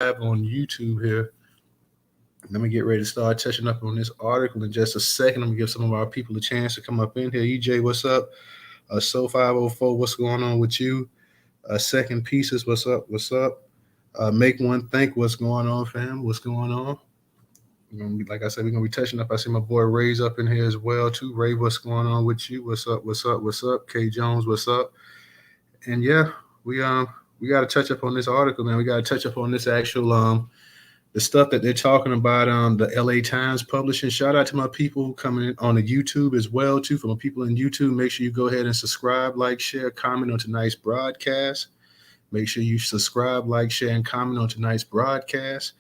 live on YouTube here. Let me get ready to start touching up on this article in just a second. I'm gonna give some of our people a chance to come up in here. EJ, what's up? So 504, what's going on with you? Second pieces, what's up? What's up? Make one think, what's going on, fam? What's going on? Like I said, we're gonna be touching up. I see my boy Ray's up in here as well too. Ray, what's going on with you? What's up? What's up? What's up? K Jones, what's up? And yeah, we we got to touch up on this article, man. We got to touch up on this actual the stuff that they're talking about. The LA Times publishing. Shout out to my people coming on the YouTube as well too. For my people in YouTube, make sure you go ahead and subscribe, like, share, comment on tonight's broadcast. Make sure you subscribe, like, share, and comment on tonight's broadcast.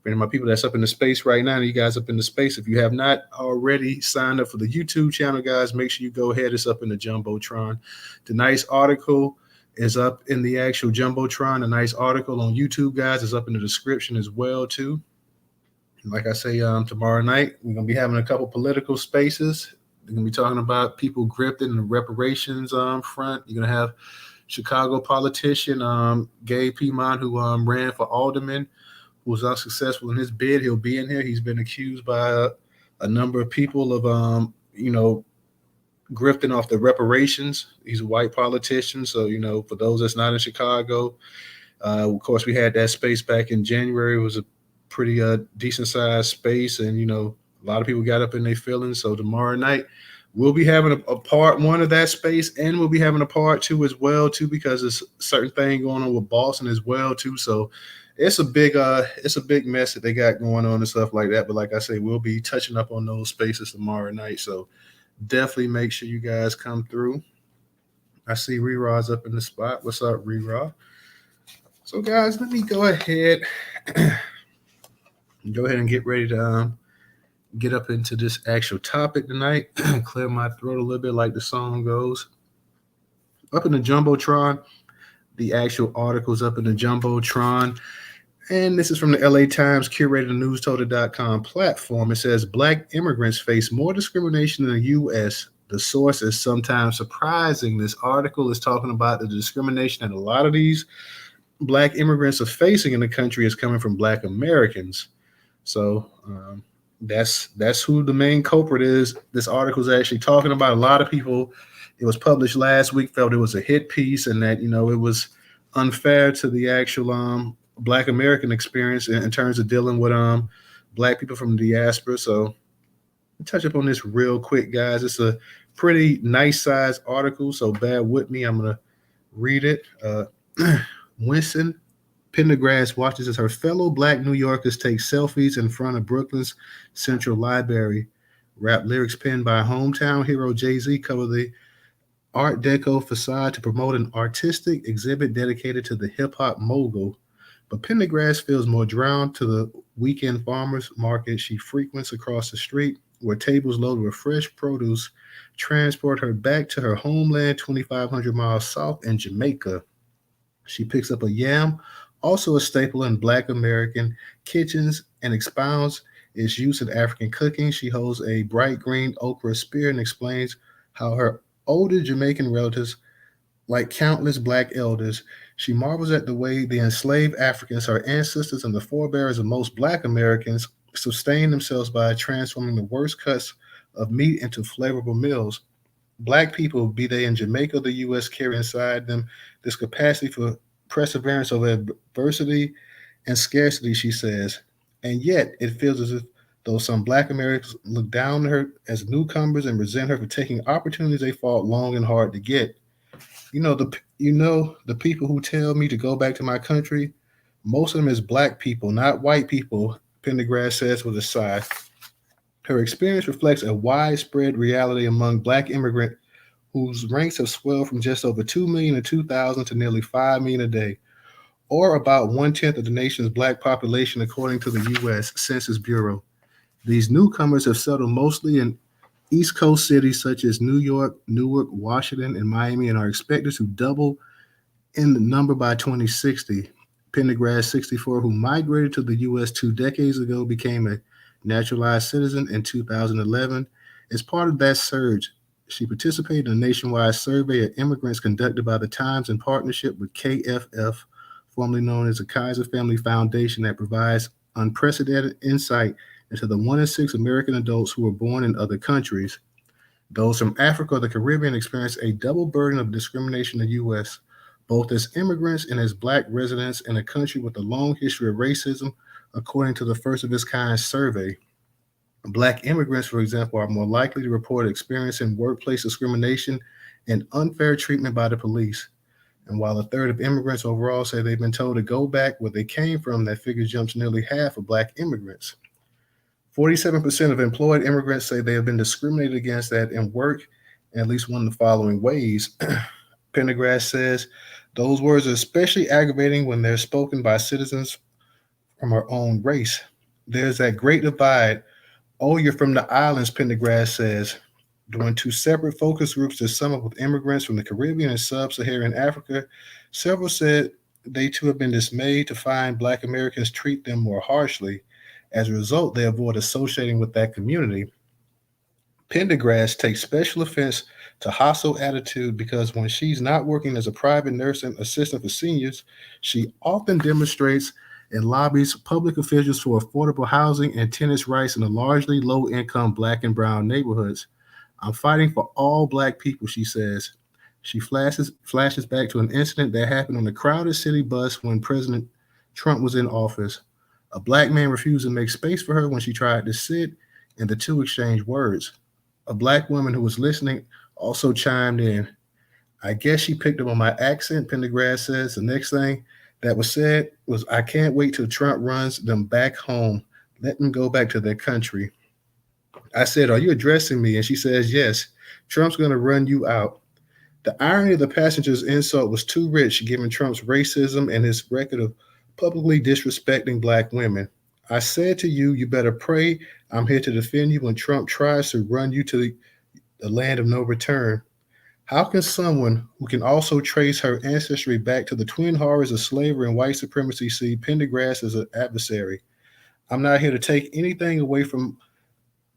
For my people that's up in the space right now, you guys up in the space, if you have not already signed up for the YouTube channel, guys, make sure you go ahead. It's up in the Jumbotron. Tonight's article is up in the actual Jumbotron. A nice article on YouTube, guys, is up in the description as well, too. Like I say, tomorrow night, we're going to be having a couple political spaces. We're going to be talking about people grifted in the reparations front. You're going to have Chicago politician Gabe Piedmont, who ran for alderman, who was unsuccessful in his bid. He'll be in here. He's been accused by a number of people of, grifting off the reparations. He's a white politician. So, for those that's not in Chicago, of course, we had that space back in January. It was a pretty decent sized space. And, a lot of people got up in their feelings. So tomorrow night, we'll be having a part one of that space, and we'll be having a part two as well, too, because there's a certain thing going on with Boston as well, too. So it's a big mess that they got going on and stuff like that. But like I say, we'll be touching up on those spaces tomorrow night. So definitely make sure you guys come through. I see Rera's up in the spot. What's up, Rera? So guys, let me go ahead and get ready to get up into this actual topic tonight. Clear my throat a little bit like the song goes. Up in the Jumbotron, the actual articles up in the Jumbotron. And this is from the LA Times, curator Newstoter.com platform. It says Black immigrants face more discrimination in the U.S. The source is sometimes surprising. This article is talking about the discrimination that a lot of these Black immigrants are facing in the country is coming from Black Americans. So that's who the main culprit is. This article is actually talking about. A lot of people, it was published last week, felt it was a hit piece and that, it was unfair to the actual Black American experience in terms of dealing with Black people from the diaspora. So touch up on this real quick, guys. It's a pretty nice size article, so bear with me. I'm gonna read it. Winston Pendergrass watches as her fellow Black New Yorkers take selfies in front of Brooklyn's Central Library. Rap lyrics penned by hometown hero Jay-Z cover the Art Deco facade to promote an artistic exhibit dedicated to the hip-hop mogul. But Pendergrass feels more drawn to the weekend farmers market she frequents across the street, where tables loaded with fresh produce transport her back to her homeland 2,500 miles south in Jamaica. She picks up a yam, also a staple in Black American kitchens, and expounds its use in African cooking. She holds a bright green okra spear and explains how her older Jamaican relatives, like countless Black elders, she marvels at the way the enslaved Africans, her ancestors and the forebears of most Black Americans, sustained themselves by transforming the worst cuts of meat into flavorful meals. Black people, be they in Jamaica or the U.S., carry inside them this capacity for perseverance over adversity and scarcity, she says. And yet, it feels as if though some Black Americans look down on her as newcomers and resent her for taking opportunities they fought long and hard to get. The people who tell me to go back to my country, most of them is Black people, not white people, Pendergrass says with a sigh. Her experience reflects a widespread reality among Black immigrants whose ranks have swelled from just over 2 million in 2000 to nearly 5 million a day, or about one-tenth of the nation's Black population, according to the U.S. Census Bureau. These newcomers have settled mostly in East Coast cities such as New York, Newark, Washington, and Miami, and are expected to double in the number by 2060. Pendergrass, 64, who migrated to the U.S. 2 decades ago, became a naturalized citizen in 2011. As part of that surge, she participated in a nationwide survey of immigrants conducted by the Times in partnership with KFF formerly known as the Kaiser Family Foundation, that provides unprecedented insight into the 1 in 6 American adults who were born in other countries. Those from Africa or the Caribbean experience a double burden of discrimination in the U.S., both as immigrants and as Black residents in a country with a long history of racism, according to the first of its kind survey. Black immigrants, for example, are more likely to report experiencing workplace discrimination and unfair treatment by the police. And while a third of immigrants overall say they've been told to go back where they came from, that figure jumps nearly half of Black immigrants. 47% of employed immigrants say they have been discriminated against in work in at least one of the following ways. Pendergrass says those words are especially aggravating when they're spoken by citizens from our own race. There's that great divide. Oh, you're from the islands, Pendergrass says. During two separate focus groups that sum up with immigrants from the Caribbean and sub-Saharan Africa, several said they too have been dismayed to find Black Americans treat them more harshly. As a result, they avoid associating with that community. Pendergrass takes special offense to hostile attitude because when she's not working as a private nurse and assistant for seniors, she often demonstrates and lobbies public officials for affordable housing and tenants' rights in the largely low-income Black and brown neighborhoods. I'm fighting for all Black people, she says. She flashes back to an incident that happened on a crowded city bus when President Trump was in office. A Black man refused to make space for her when she tried to sit, and the two exchanged words. A Black woman who was listening also chimed in. I guess she picked up on my accent, Pendergrass says. The next thing that was said was, I can't wait till Trump runs them back home. Let them go back to their country. I said, are you addressing me? And she says, yes. Trump's going to run you out. The irony of the passenger's insult was too rich, given Trump's racism and his record of publicly disrespecting Black women. I said to you, you better pray I'm here to defend you when Trump tries to run you to the land of no return. How can someone who can also trace her ancestry back to the twin horrors of slavery and white supremacy see Pendergrass as an adversary? I'm not here to take anything away from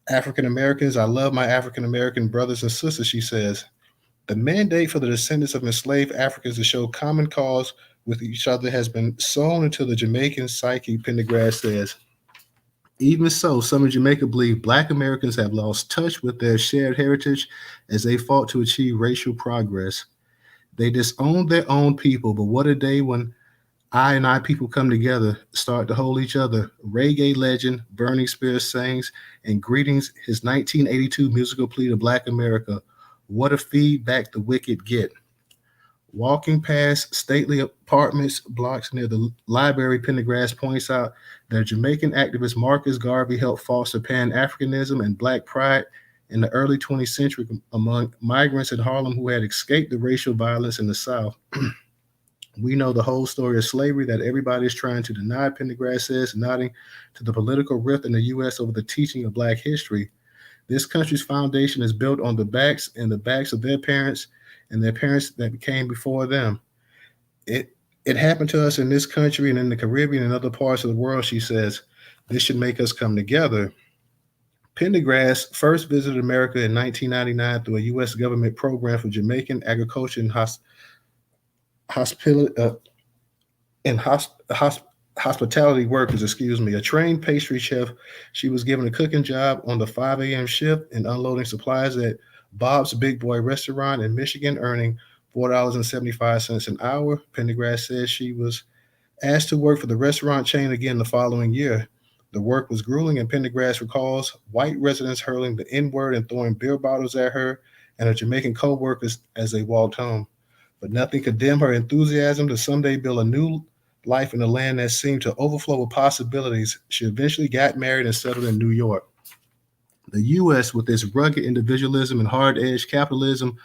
African Americans. I love my African American brothers and sisters, she says. The mandate for the descendants of enslaved Africans to show common cause with each other has been sewn into the Jamaican psyche, Pendergrass says. Even so, some in Jamaica believe Black Americans have lost touch with their shared heritage as they fought to achieve racial progress. They disowned their own people, but what a day when I and I people come together, start to hold each other. Reggae legend Burning Spears sings and greetings his 1982 musical plea to Black America. What a feedback the wicked get. Walking past stately apartments blocks near the library, Pendergrass points out that Jamaican activist Marcus Garvey helped foster Pan-Africanism and Black pride in the early 20th century among migrants in Harlem who had escaped the racial violence in the South. We know the whole story of slavery that everybody is trying to deny, Pendergrass says, nodding to the political rift in the U.S. over the teaching of Black history. This country's foundation is built on the backs of their parents and their parents that came before them. It happened to us in this country and in the Caribbean and other parts of the world, she says. This should make us come together. Pendergrass first visited America in 1999 through a U.S. government program for Jamaican agriculture and hospitality workers, a trained pastry chef. She was given a cooking job on the 5 a.m. shift and unloading supplies at Bob's Big Boy restaurant in Michigan, earning $4.75 an hour. Pendergrass says she was asked to work for the restaurant chain again the following year. The work was grueling, and Pendergrass recalls white residents hurling the N-word and throwing beer bottles at her and her Jamaican co-workers as they walked home. But nothing could dim her enthusiasm to someday build a new life in a land that seemed to overflow with possibilities. She eventually got married and settled in New York. The U.S., with its rugged individualism and hard-edged capitalism,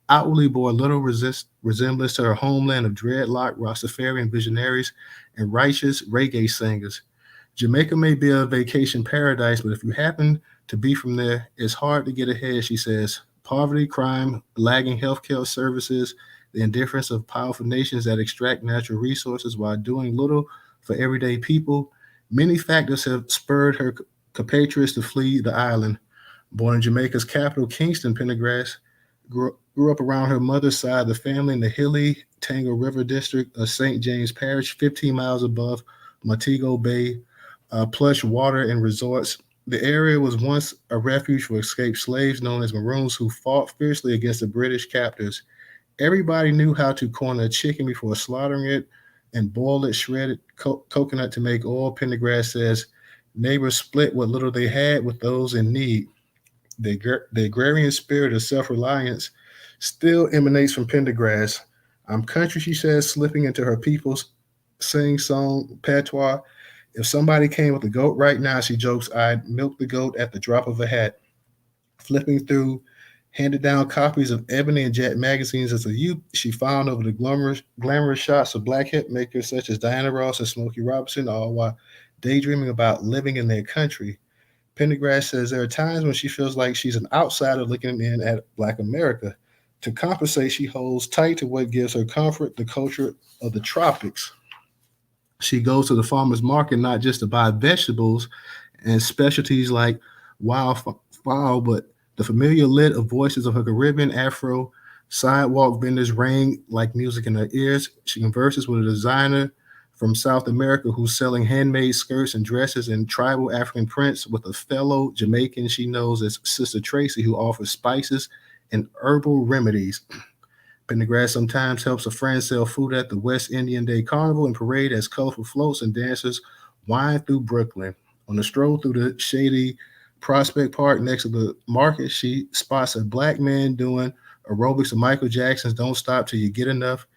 outwardly bore little resemblance to her homeland of dreadlock Rastafarian visionaries and righteous reggae singers. Jamaica may be a vacation paradise, but if you happen to be from there, it's hard to get ahead, she says. Poverty, crime, lagging healthcare services, the indifference of powerful nations that extract natural resources while doing little for everyday people. Many factors have spurred her compatriots to flee the island. Born in Jamaica's capital, Kingston, Pendergrass Grew up around her mother's side of the family in the hilly Tango River district of St. James Parish, 15 miles above Montego Bay, plush water and resorts. The area was once a refuge for escaped slaves known as Maroons who fought fiercely against the British captors. Everybody knew how to corner a chicken before slaughtering it and boil it shredded coconut to make oil. Pendergrass says neighbors split what little they had with those in need. The agrarian spirit of self reliance still emanates from Pendergrass. I'm country, she says, slipping into her people's sing song patois. If somebody came with a goat right now, she jokes, I'd milk the goat at the drop of a hat. Flipping through handed down copies of Ebony and Jet magazines as a youth, she found over the glamorous shots of black hit makers such as Diana Ross and Smokey Robinson, all while daydreaming about living in their country. Pendergrass says there are times when she feels like she's an outsider looking in at Black America. To compensate, she holds tight to what gives her comfort, the culture of the tropics. She goes to the farmer's market not just to buy vegetables and specialties like wildfowl, but the familiar lit of voices of her Caribbean Afro sidewalk vendors ring like music in her ears. She converses with a designer from South America who's selling handmade skirts and dresses in tribal African prints with a fellow Jamaican she knows as Sister Tracy who offers spices and herbal remedies. Pendergrass sometimes helps a friend sell food at the West Indian Day Carnival and parade as colorful floats and dancers wind through Brooklyn. On a stroll through the shady Prospect Park next to the market, she spots a black man doing aerobics of Michael Jackson's Don't Stop Till You Get Enough.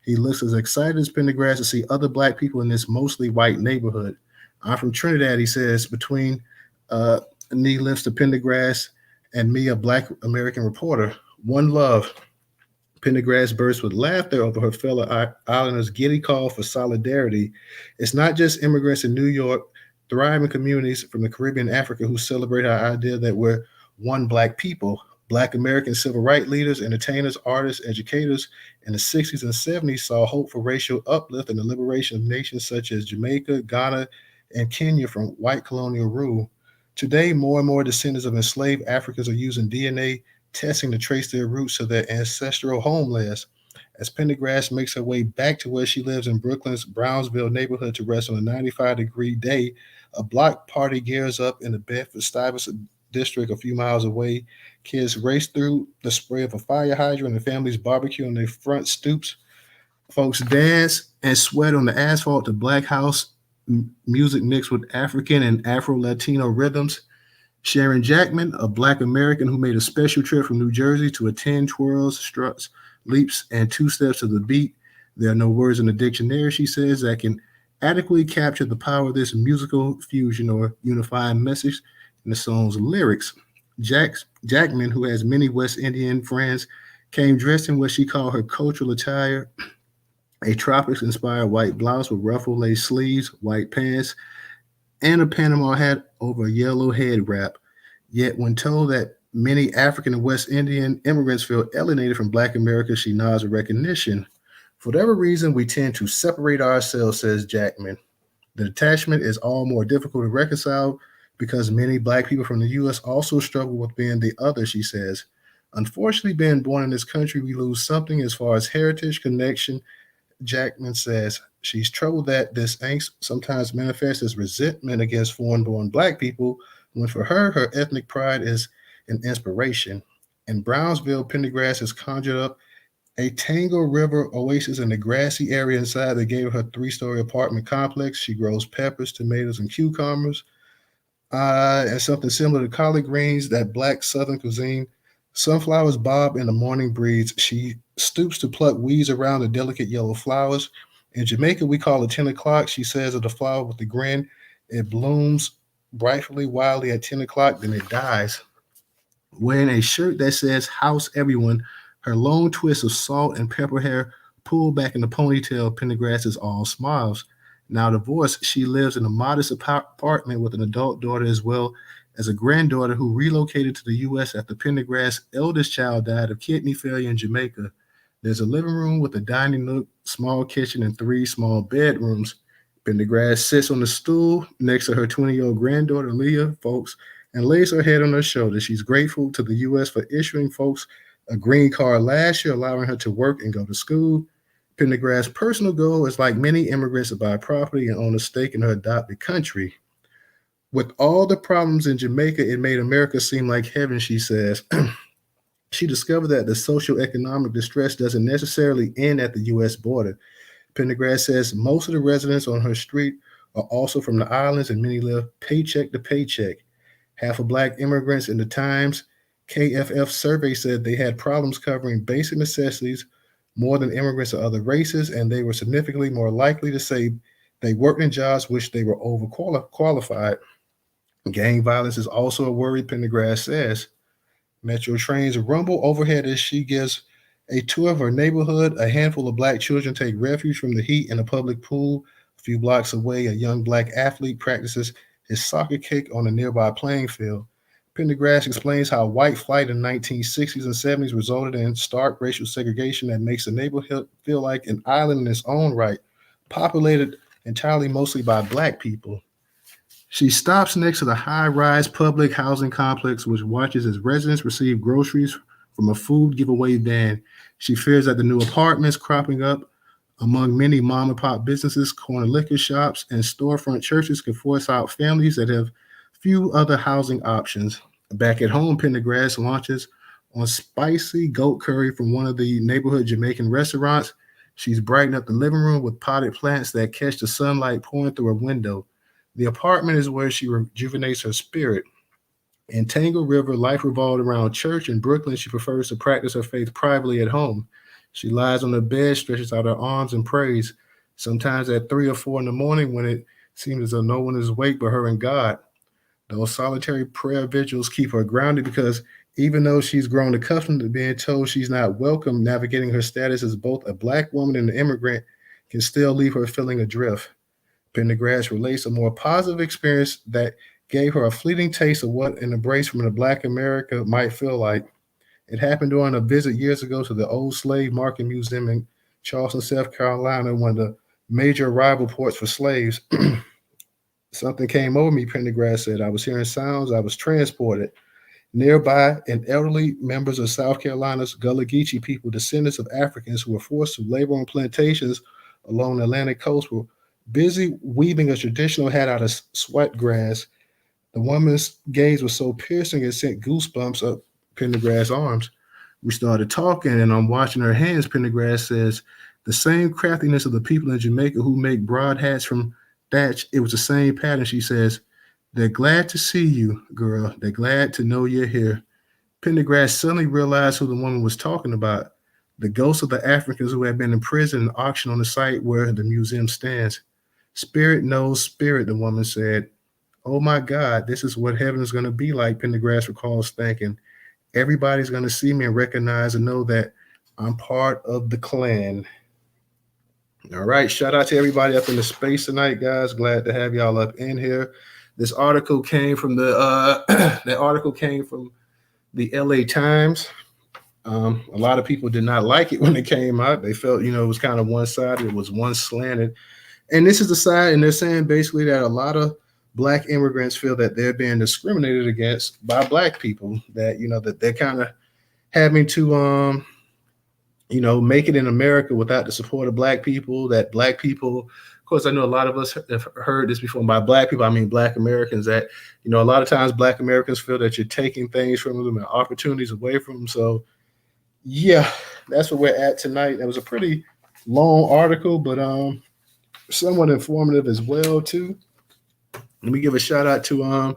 He looks as excited as Pendergrass to see other black people in this mostly white neighborhood. I'm from Trinidad, he says, between knee lifts to Pendergrass and me, a black American reporter. One love. Pendergrass burst with laughter over her fellow islanders' giddy call for solidarity. It's not just immigrants in New York, thriving communities from the Caribbean, Africa, who celebrate our idea that we're one black people. Black American civil rights leaders, entertainers, artists, educators in the 60s and 70s saw hope for racial uplift and the liberation of nations such as Jamaica, Ghana, and Kenya from white colonial rule. Today, more and more descendants of enslaved Africans are using DNA testing to trace their roots to their ancestral homelands. As Pendergrass makes her way back to where she lives in Brooklyn's Brownsville neighborhood to rest on a 95-degree day, a block party gears up in the Bedford-Stuyvesant district a few miles away. Kids race through the spray of a fire hydrant and families barbecue on their front stoops. Folks dance and sweat on the asphalt to black house music mixed with African and Afro-Latino rhythms. Sharon Jackman, a black American who made a special trip from New Jersey to attend twirls, struts, leaps, and two steps to the beat. There are no words in the dictionary, she says, that can adequately capture the power of this musical fusion or unifying message in the song's lyrics. Jackman, who has many West Indian friends, came dressed in what she called her cultural attire, a tropics-inspired white blouse with ruffled lace sleeves, white pants, and a Panama hat over a yellow head wrap. Yet, when told that many African and West Indian immigrants feel alienated from Black America, she nods with recognition. For whatever reason, we tend to separate ourselves, says Jackman. The detachment is all more difficult to reconcile because many Black people from the U.S. also struggle with being the other, she says. Unfortunately, being born in this country, we lose something as far as heritage, connection. Jackman says she's troubled that this angst sometimes manifests as resentment against foreign born Black people, when for her, her ethnic pride is an inspiration. In Brownsville, Pendergrass has conjured up a Tango River oasis in the grassy area inside that gave her 3-story apartment complex. She grows peppers, tomatoes, and cucumbers, and something similar to collard greens, that Black Southern cuisine. Sunflowers bob in the morning breeze. She stoops to pluck weeds around the delicate yellow flowers. In Jamaica, we call it 10 o'clock. She says of the flower with the grin, it blooms brightly, wildly at 10 o'clock, then it dies. Wearing a shirt that says House Everyone, her long twist of salt and pepper hair pulled back in the ponytail, Pendergrass is all smiles. Now divorced, she lives in a modest apartment with an adult daughter as well as a granddaughter who relocated to the U.S. after Pendergrass' eldest child died of kidney failure in Jamaica. There's a living room with a dining nook, small kitchen, and 3 small bedrooms. Pendergrass sits on the stool next to her 20-year-old granddaughter, Leah, folks, and lays her head on her shoulder. She's grateful to the U.S. for issuing folks a green card last year, allowing her to work and go to school. Pendergrass's personal goal is, like many immigrants, to buy property and own a stake in her adopted country. With all the problems in Jamaica, it made America seem like heaven, she says. She discovered that the social economic distress doesn't necessarily end at the U.S. border. Pendergrass says most of the residents on her street are also from the islands, and many live paycheck to paycheck. Half of Black immigrants in the Times KFF survey said they had problems covering basic necessities more than immigrants of other races, and they were significantly more likely to say they worked in jobs which they were overqualified. Gang violence is also a worry, Pendergrass says. Metro trains rumble overhead as she gives a tour of her neighborhood. A handful of Black children take refuge from the heat in a public pool. A few blocks away, a young Black athlete practices his soccer kick on a nearby playing field. Pendergrass explains how white flight in the 1960s and 70s resulted in stark racial segregation that makes the neighborhood feel like an island in its own right, populated entirely mostly by Black people. She stops next to the high-rise public housing complex, which watches as residents receive groceries from a food giveaway van. She fears that the new apartments cropping up among many mom-and-pop businesses, corner liquor shops, and storefront churches can force out families that have few other housing options. Back at home, Pendergrass launches on spicy goat curry from one of the neighborhood Jamaican restaurants. She's brightened up the living room with potted plants that catch the sunlight pouring through her window. The apartment is where she rejuvenates her spirit. In Tangle River, life revolved around church. In Brooklyn, she prefers to practice her faith privately at home. She lies on her bed, stretches out her arms, and prays, sometimes at 3 or 4 in the morning when it seems as though no one is awake but her and God. Those solitary prayer vigils keep her grounded because even though she's grown accustomed to being told she's not welcome, navigating her status as both a Black woman and an immigrant can still leave her feeling adrift. Pendergrass relates a more positive experience that gave her a fleeting taste of what an embrace from a Black America might feel like. It happened during a visit years ago to the Old Slave Market Museum in Charleston, South Carolina, one of the major arrival ports for slaves. Something came over me, Pendergrass said. I was hearing sounds. I was transported. Nearby, and elderly members of South Carolina's Gullah Geechee people, descendants of Africans who were forced to labor on plantations along the Atlantic coast, were busy weaving a traditional hat out of sweatgrass. The woman's gaze was so piercing it sent goosebumps up Pendergrass' arms. We started talking, and I'm watching her hands. Pendergrass says, the same craftiness of the people in Jamaica who make broad hats from thatch, it was the same pattern. She says, they're glad to see you, girl. They're glad to know you're here. Pendergrass suddenly realized who the woman was talking about, the ghosts of the Africans who had been imprisoned and auctioned on the site where the museum stands. Spirit knows spirit, the woman said. Oh my God, this is what heaven is going to be like, Pendergrass recalls thinking. Everybody's going to see me and recognize and know that I'm part of the clan. All right, shout out to everybody up in the space tonight, guys. Glad to have y'all up in here. This article came from the that article came from the LA Times. A lot of people did not like it when it came out. They felt, it was kind of one-sided. It was one slanted. And this is the side, and they're saying basically that a lot of Black immigrants feel that they're being discriminated against by Black people, that, that they're kind of having to, make it in America without the support of Black people, that Black people, of course, I know a lot of us have heard this before. By Black people, I mean Black Americans, that, a lot of times Black Americans feel that you're taking things from them and opportunities away from them. So, yeah, that's where we're at tonight. That was a pretty long article, but somewhat informative as well, too. Let me give a shout out to I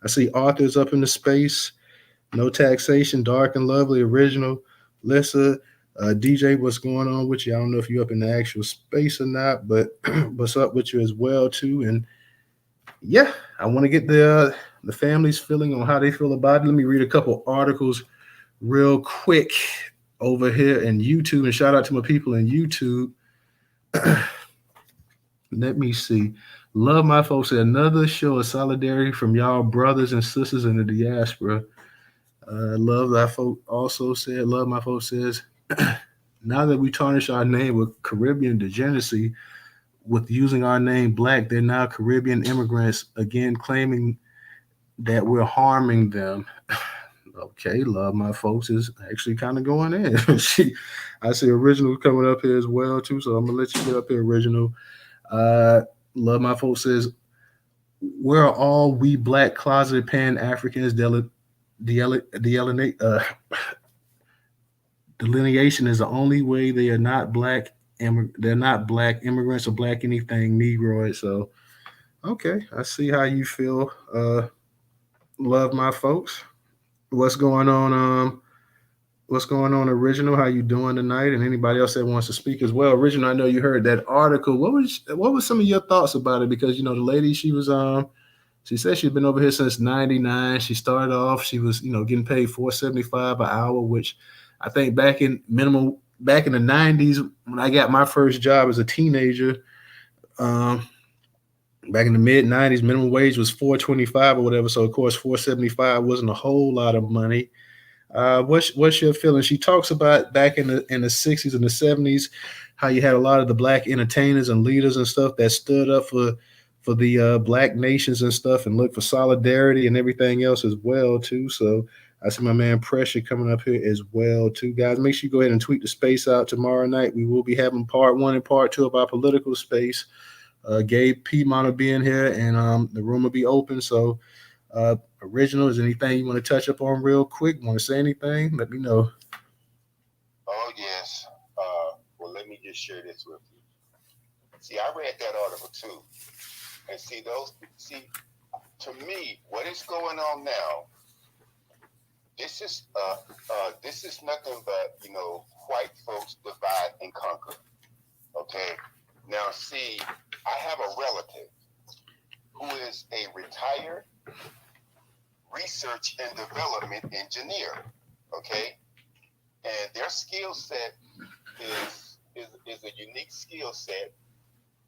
see authors up in the space. No Taxation, Dark and Lovely, Original, Lissa, DJ, what's going on with you? I don't know if you're up in the actual space or not, but what's up with you as well, too. And yeah, I want to get the family's feeling on how they feel about it. Let me read a couple articles real quick over here in YouTube, and shout out to my people in YouTube. Let me see. Love my folks. Another show of solidarity from y'all brothers and sisters in the diaspora. Love that folk also said. Love my folks says, now that we tarnish our name with Caribbean degeneracy, with using our name Black, they're now Caribbean immigrants again claiming that we're harming them. Okay, love my folks is actually kind of going in. I see original coming up here as well too, so I'm gonna let you get up here, original. Uh, love my folks says we're all we black closet pan Africans. Delineation is the only way they are not black. They're not black immigrants or black anything Negroid. So okay, I see how you feel. Love my folks. What's going on? What's going on, original? How you doing tonight? And anybody else that wants to speak as well. Original, I know you heard that article. What was some of your thoughts about it? Because the lady, she said she'd been over here since '99. She started off, she was getting paid $4.75 an hour, which I think back in the '90s when I got my first job as a teenager. Um, Back in the mid '90s, minimum wage was $4.25 or whatever. So of course, $4.75 wasn't a whole lot of money. What's your feeling? She talks about back in the '60s and the '70s, how you had a lot of the black entertainers and leaders and stuff that stood up for the black nations and stuff, and looked for solidarity and everything else as well too. So I see my man Pressure coming up here as well too, guys. Make sure you go ahead and tweet the space out tomorrow night. We will be having part 1 and part 2 of our political space. Gabe Piedmont will be in here, and the room will be open. So original, is anything you want to touch up on real quick? Want to say anything? Let me know. Oh, yes. Well, let me just share this with you. See, I read that article too. And to me, what is going on now, this is nothing but, white folks divide and conquer. Okay? Now, see, I have a relative who is a retired research and development engineer, okay? And their skill set is a unique skill set.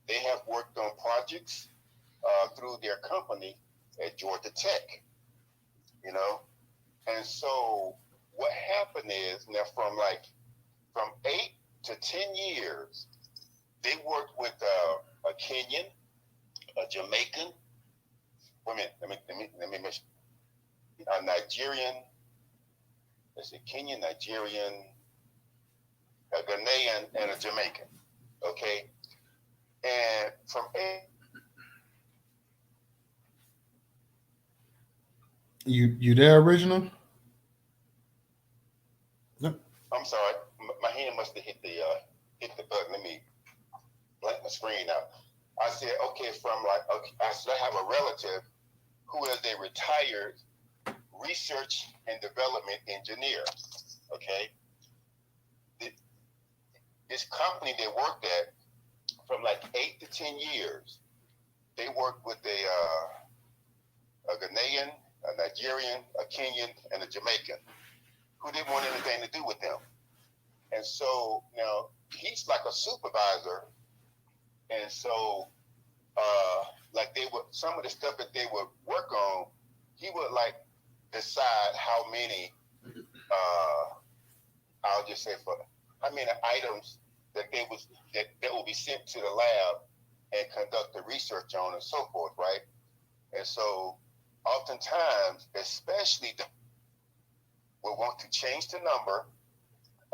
They have worked on projects through their company at Georgia Tech, And so what happened is, now from 8 to 10 years, they worked with a Kenyan, a Jamaican, wait a minute, let me mention, a Nigerian, let's see, Kenyan, Nigerian, a Ghanaian, and a Jamaican, okay? And from You there, original? No. I'm sorry, my hand must have hit the button. Let me blank my screen out. I said, okay, I said I have a relative who is a retired research and development engineer, okay? This company they worked at, from 8 to 10 years, they worked with a Ghanaian, a Nigerian, a Kenyan, and a Jamaican who didn't want anything to do with them. And so now he's like a supervisor. And so some of the stuff that they would work on, he would decide how many, I'll just say how many items that will be sent to the lab and conduct the research on and so forth, right? And so oftentimes, especially we'll want to change the number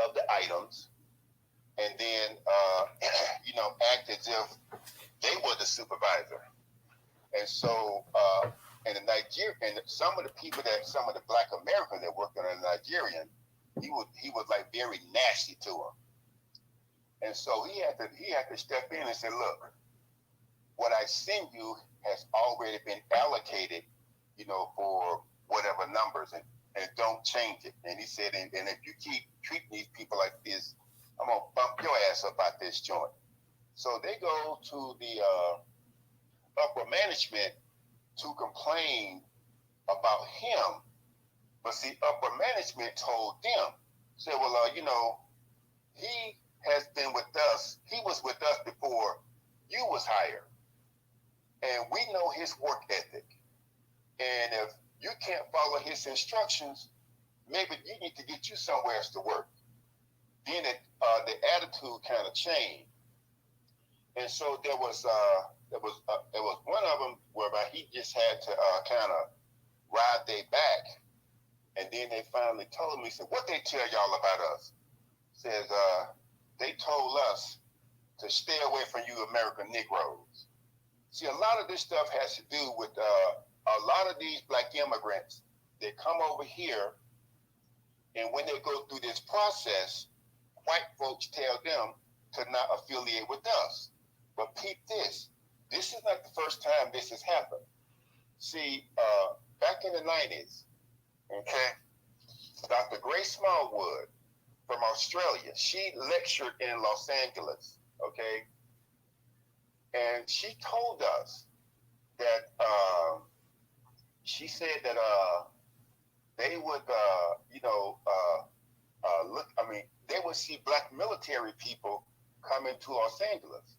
of the items and then, act as if they were the supervisor. And so, and some of the Black Americans that worked on a Nigerian, he was very nasty to them. And so he had to step in and say, look, what I send you has already been allocated, for whatever numbers, and don't change it. And he said, and if you keep treating these people like this, I'm going to bump your ass up out this joint. So they go to the upper management to complain about him. But see, upper management told them, said, well, he has been with us. He was with us before you was hired. And we know his work ethic. And if you can't follow his instructions, maybe you need to get you somewhere else to work. Then the attitude kind of changed. And so there was one of them whereby he just had to kind of ride their back And then they finally told me, said, what they tell y'all about us? Says, they told us to stay away from you American Negroes. See, a lot of this stuff has to do with a lot of these black immigrants. They come over here, and when they go through this process, white folks tell them to not affiliate with us. But peep this. This is not the first time this has happened. See, back in the 90s, okay, Dr. Grace Smallwood from Australia, she lectured in Los Angeles, okay? And she told us that, she said that they would, they would see black military people come into Los Angeles.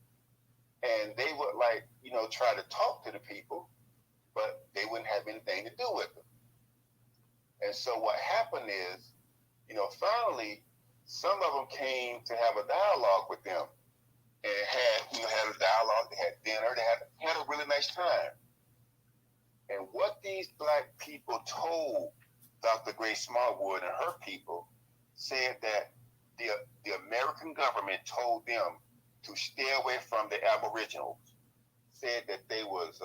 And they would try to talk to the people, but they wouldn't have anything to do with them. And so what happened is, finally, some of them came to have a dialogue with them and had a dialogue, they had dinner, they had a really nice time. And what these black people told Dr. Grace Smallwood and her people said that the American government told them to stay away from the Aboriginals, said that they was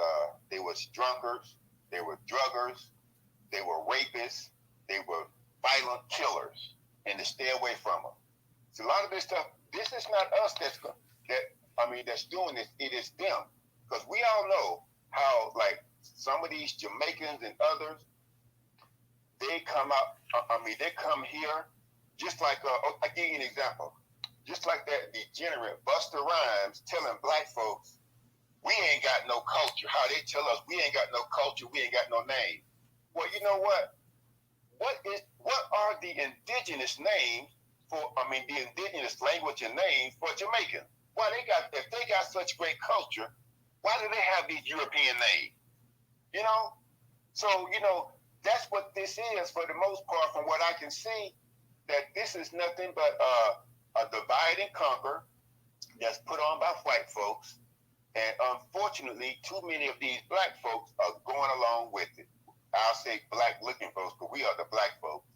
drunkards, they were druggers, they were rapists, they were violent killers, and to stay away from them. So a lot of this stuff, this is not us that's doing this. It is them, because we all know how some of these Jamaicans and others, they come out. They come here just like I'll give you an example. Just like that degenerate Busta Rhymes telling black folks, we ain't got no culture. How they tell us we ain't got no culture, we ain't got no name. Well, you know what? What are the indigenous names for? The indigenous language and names for Jamaican? Why if they got such great culture, why do they have these European names? So that's what this is for the most part. From what I can see, that this is nothing but a divide and conquer that's put on by white folks. And unfortunately, too many of these black folks are going along with it. I'll say black looking folks, but we are the black folks,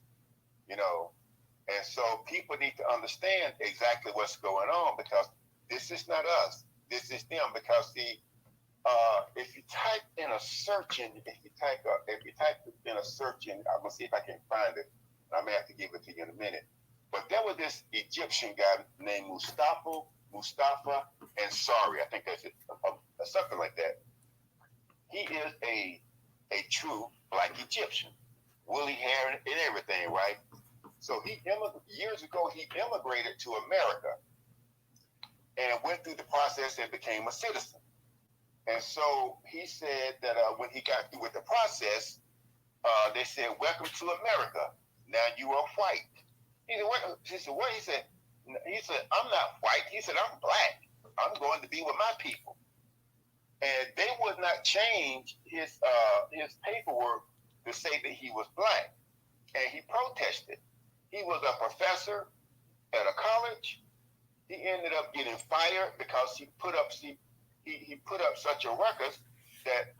And so people need to understand exactly what's going on, because this is not us. This is them. Because if you type in a search engine, I'm gonna see if I can find it. I may have to give it to you in a minute. But there was this Egyptian guy named Mustafa Ansari. I think that's it, something like that. He is a true black Egyptian, woolly hair and everything, right? So years ago he immigrated to America and went through the process and became a citizen. And so he said that when he got through with the process, they said, "Welcome to America. Now you are white." He said, "What?" He said, "What?" He said, "I'm not white." He said, "I'm black. I'm going to be with my people." And they would not change his paperwork to say that he was black. And he protested. He was a professor at a college. He ended up getting fired because he put up such a ruckus that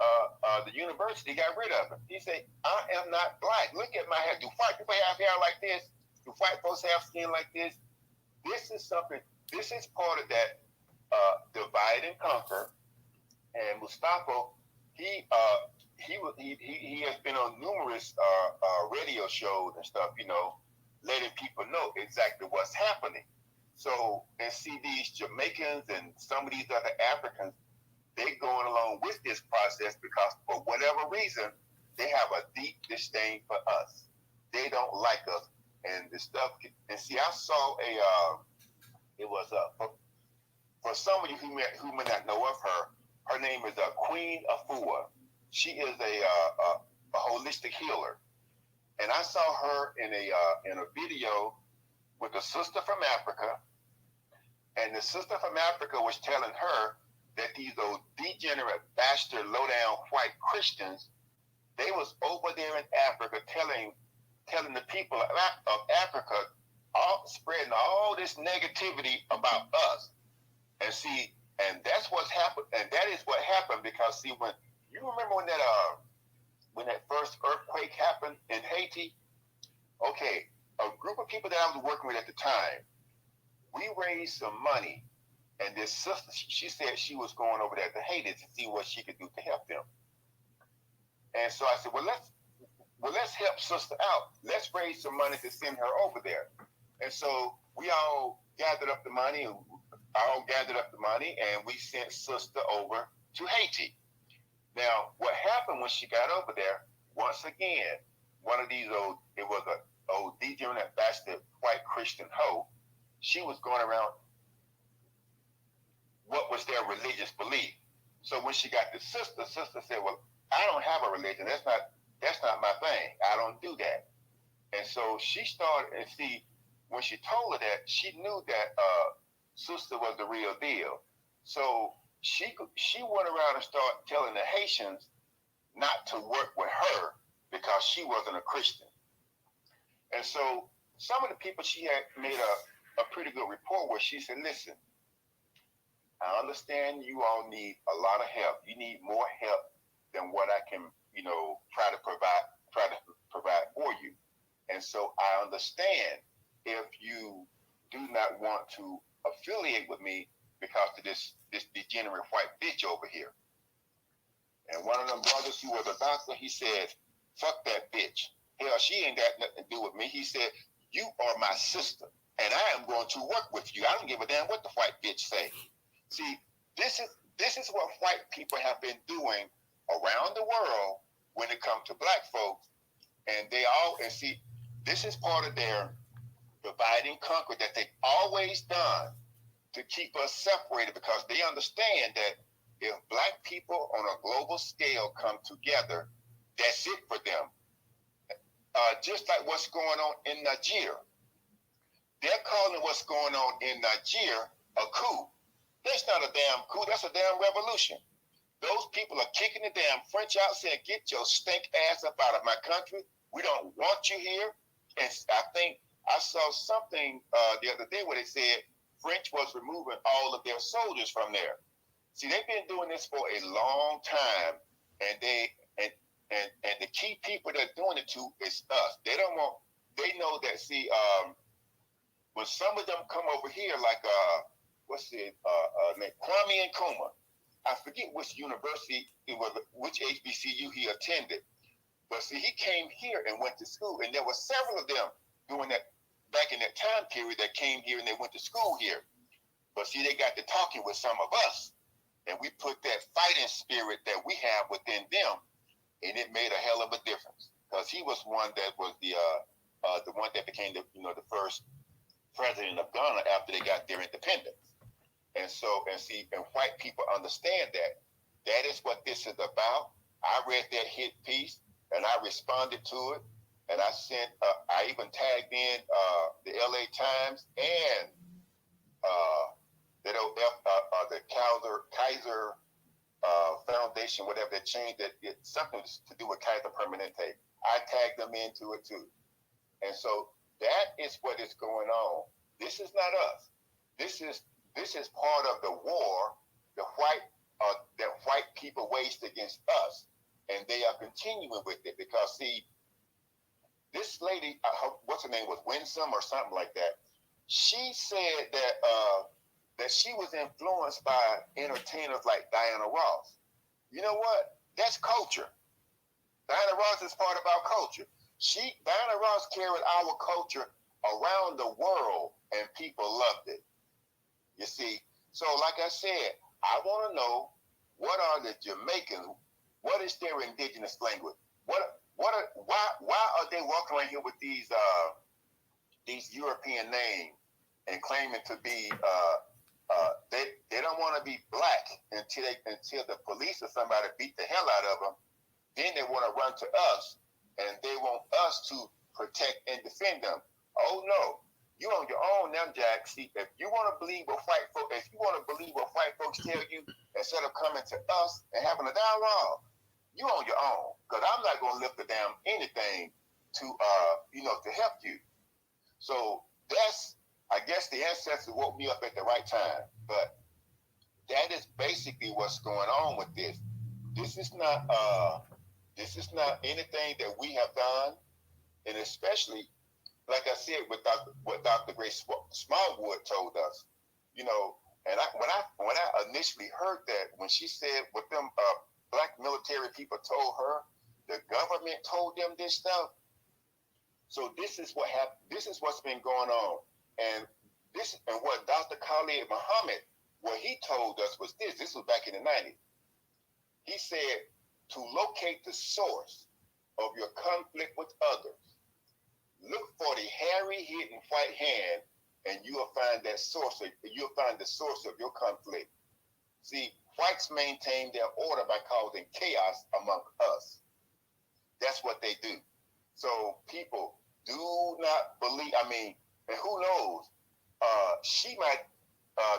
the university got rid of him. He said, "I am not black. Look at my hair. Do white people have hair like this? Do white folks have skin like this?" This is something. This is part of that divide and conquer. And Mustafa, he has been on numerous radio shows and stuff, letting people know exactly what's happening. So, and see these Jamaicans and some of these other Africans, they're going along with this process because for whatever reason, they have a deep disdain for us. They don't like us. And the stuff, and see, I saw for some of you who may not know of her, her name is Queen Afua. She is a holistic healer. And I saw her in a video with a sister from Africa. And the sister from Africa was telling her that these old degenerate, bastard, low-down white Christians, they was over there in Africa telling the people of Africa, spreading all this negativity about us. And see, and that's what's happened, and that is what happened because see, when you remember when that first earthquake happened in Haiti, Okay, a group of people that I was working with at the time, we raised some money, and this sister, she said she was going over there to Haiti to see what she could do to help them. And so I said, let's help sister out. Let's raise some money to send her over there. And so we all gathered up the money, and we sent sister over to Haiti. Now, what happened when she got over there? Once again, one of these it was a old degenerate bastard white Christian hoe. She was going around what was their religious belief. So when she got the sister said, "Well, I don't have a religion. That's not my thing. I don't do that." And so she started, and see, when she told her that, she knew that sister was the real deal. So she went around and started telling the Haitians not to work with her because she wasn't a Christian. And so some of the people, she had made a pretty good report where she said, "Listen, I understand you all need a lot of help. You need more help than what I can, try to provide for you. And so I understand if you do not want to affiliate with me because of this degenerate white bitch over here." And one of them brothers who was a doctor, he said, "Fuck that bitch. Hell, she ain't got nothing to do with me." He said, "You are my sister, and I am going to work with you. I don't give a damn what the white bitch say." See, this is what white people have been doing around the world when it comes to black folks. And see, this is part of their divide and conquer that they've always done to keep us separated, because they understand that if black people on a global scale come together, that's it for them. Just like what's going on in Nigeria. They're calling what's going on in Nigeria a coup. That's not a damn coup. That's a damn revolution. Those people are kicking the damn French out, saying, "Get your stink ass up out of my country. We don't want you here." And I think I saw something the other day where they said French was removing all of their soldiers from there. See, they've been doing this for a long time, and the key people they're doing it to is us. They know that. See, when some of them come over here, like named Kwame Nkrumah, I forget which university it was, which HBCU he attended, but see, he came here and went to school, and there were several of them doing that back in that time period that came here and they went to school here. But see, they got to talking with some of us, and we put that fighting spirit that we have within them, and it made a hell of a difference, because he was one that was the one that became the first president of Ghana after they got their independence. And white people understand that. That is what this is about. I read that hit piece and I responded to it, and I even tagged in the LA Times and the Kaiser Foundation, whatever they changed it, something to do with Kaiser Permanente. I tagged them into it too. And so that is what is going on. This is not us. This is part of the war that white people waged against us, and they are continuing with it, because see, this lady, what's her name, was Winsome or something like that. She said that she was influenced by entertainers like Diana Ross. You know what? That's culture. Diana Ross is part of our culture. Diana Ross carried our culture around the world, and people loved it. You see, so like I said, I want to know, what are the Jamaicans? What is their indigenous language? Why are they walking around here with these European names and claiming to be they don't want to be black until the police or somebody beat the hell out of them. Then they want to run to us, and they want us to protect and defend them. Oh no. You on your own now, Jack. See, if you want to believe what white folks tell you, instead of coming to us and having a dialogue, you on your own. Because I'm not going to lift a damn anything to help you. So that's, I guess, the ancestors woke me up at the right time. But that is basically what's going on with this. This is not anything that we have done, and especially like I said, what Dr. Grace Smallwood told us, you know, and when I initially heard that, when she said what them black military people told her, the government told them this stuff. So this is what happened. This is what's been going on, and what Dr. Khalid Muhammad, what he told us was this. This was back in the 90s. He said to locate the source of your conflict with others, look for the hairy, hidden white hand, and you'll find that source. You'll find the source of your conflict. See, whites maintain their order by causing chaos among us. That's what they do. So people, do not believe. I mean, and who knows? She might.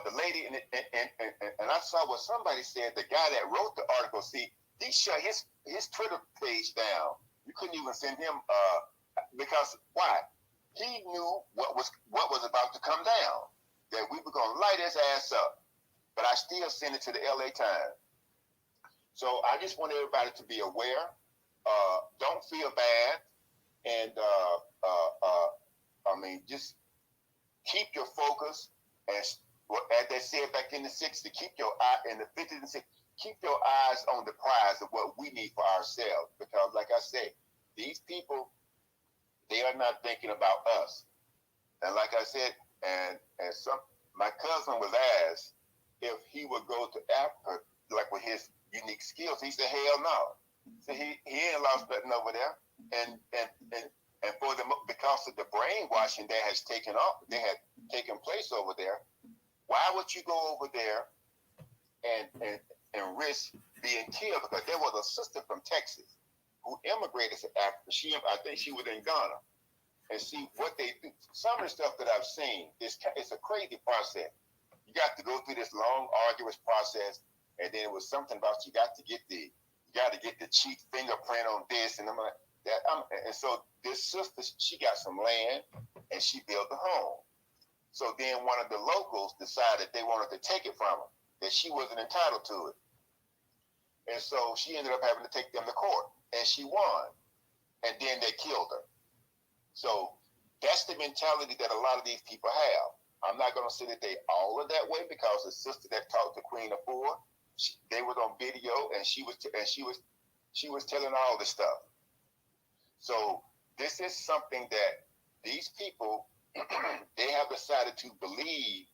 The lady, and I saw what somebody said. The guy that wrote the article, see, he shut his Twitter page down. You couldn't even send him because why? He knew what was about to come down. That we were gonna light his ass up. But I still sent it to the LA Times. So I just want everybody to be aware. Don't feel bad, and I mean, just keep your focus. And as they said back in the 60s, keep your eye in the 50s and 60s. Keep your eyes on the prize of what we need for ourselves. Because, like I said, these people, they are not thinking about us. And like I said, my cousin was asked if he would go to Africa, like with his unique skills. He said, hell no. So he ain't lost nothing over there. And for them, because of the brainwashing that had taken place over there, why would you go over there and risk being killed? Because there was a sister from Texas who immigrated to Africa. I think she was in Ghana. And see what they do. Some of the stuff that I've seen it's a crazy process. You got to go through this long, arduous process, and then it was something about you got to get the cheek fingerprint on this and that. And so this sister, she got some land and she built a home. So then one of the locals decided they wanted to take it from her, that she wasn't entitled to it. And so she ended up having to take them to court, and she won. And then they killed her. So that's the mentality that a lot of these people have. I'm not going to say that they all are that way, because the sister that talked to Queen Afua, they was on video, and she was telling all this stuff. So this is something that these people they have decided to believe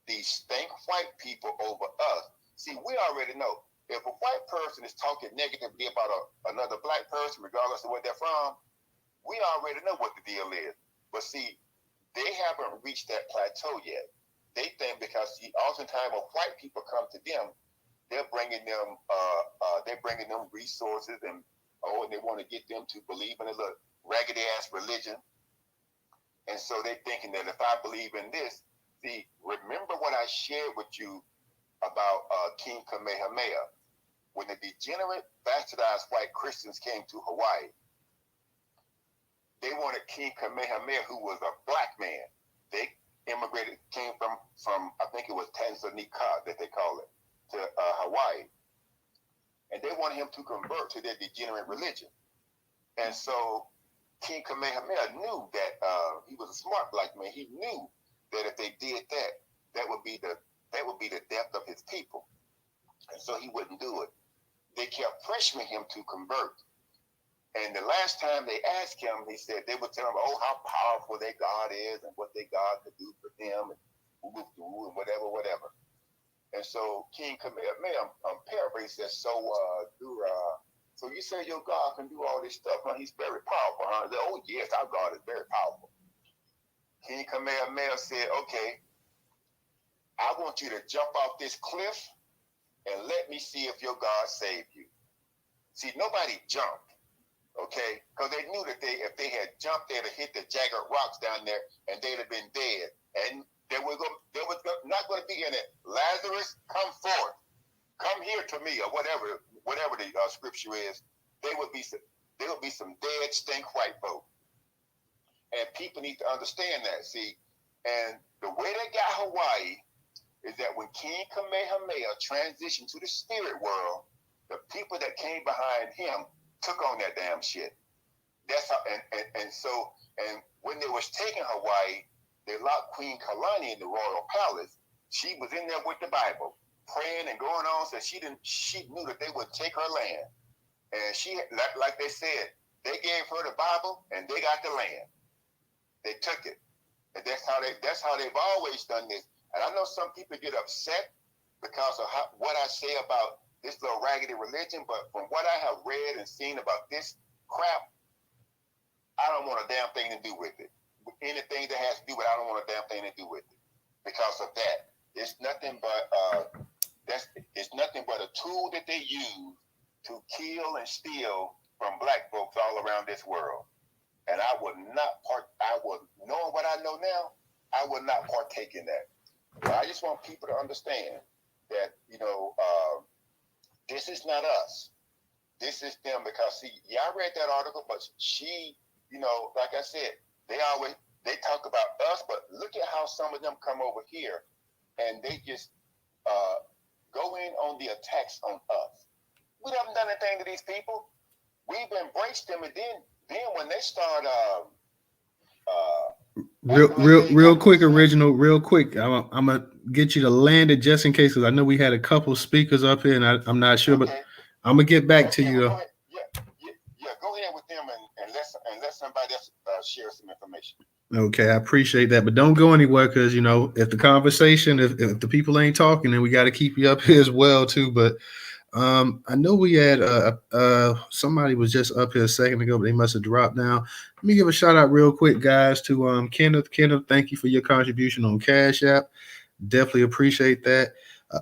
these stank white people over us. See, we already know if a white person is talking negatively about another black person, regardless of where they're from, we already know what the deal is. But see, they haven't reached that plateau yet. They think because oftentimes when white people come to them, they're bringing them resources and they want to get them to believe in a little raggedy ass religion. And so they're thinking that if I believe in this, see, remember what I shared with you about King Kamehameha. When the degenerate, bastardized white Christians came to Hawaii, they wanted King Kamehameha, who was a black man. They immigrated, came from I think it was Tanzania that they call it, to Hawaii. And they wanted him to convert to their degenerate religion. And so King Kamehameha knew that he was a smart black man. He knew that if they did that, that would be the death of his people. And so he wouldn't do it. They kept pressuring him to convert. And the last time they asked him, he said they would tell him, oh, how powerful their God is and what their God could do for them and whatever. And so King Kamehameha, I'm paraphrasing, says, so you say your God can do all this stuff, huh? He's very powerful, huh? Said, oh, yes, our God is very powerful. King Kamehameha said, okay, I want you to jump off this cliff and let me see if your God saved you. See, nobody jumped, okay? Because they knew that if they had jumped, they'd have hit the jagged rocks down there and they'd have been dead. And there was not going to be any Lazarus, come forth. Come here to me, or whatever the scripture is. There would be some dead, stink white folk. And people need to understand that, see. And the way they got Hawaii is that when King Kamehameha transitioned to the spirit world, the people that came behind him took on that damn shit. that's how, and so, and when they was taking Hawaii, they locked Queen Kalani in the royal palace. She was in there with the Bible, praying and going on. So she knew that they would take her land, and she, like they said, they gave her the Bible and they got the land. They took it, and that's how they've always done this. And I know some people get upset because of what I say about this little raggedy religion, but from what I have read and seen about this crap, I don't want a damn thing to do with it. Anything that has to do with it, I don't want a damn thing to do with it because of that. It's nothing but it's nothing but a tool that they use to kill and steal from black folks all around this world. And I would not knowing what I know now, I would not partake in that. But I just want people to understand that, this is not us. This is them, because see, yeah, I read that article, but she, like I said, they talk about us, but look at how some of them come over here and they just go in on the attacks on us. We haven't done anything to these people. We've embraced them, and then when they start real quick, original, real quick. I'm gonna get you to land it just in case, because I know we had a couple speakers up here, and I'm not sure, but I'm gonna get back to you. Go ahead with them, and let somebody else share some information. Okay, I appreciate that, but don't go anywhere, because if the conversation, if the people ain't talking, then we got to keep you up here as well too. But I know we had somebody was just up here a second ago, but they must have dropped down. Let me give a shout out real quick, guys, to Kenneth. Kenneth, thank you for your contribution on Cash App. Definitely appreciate that.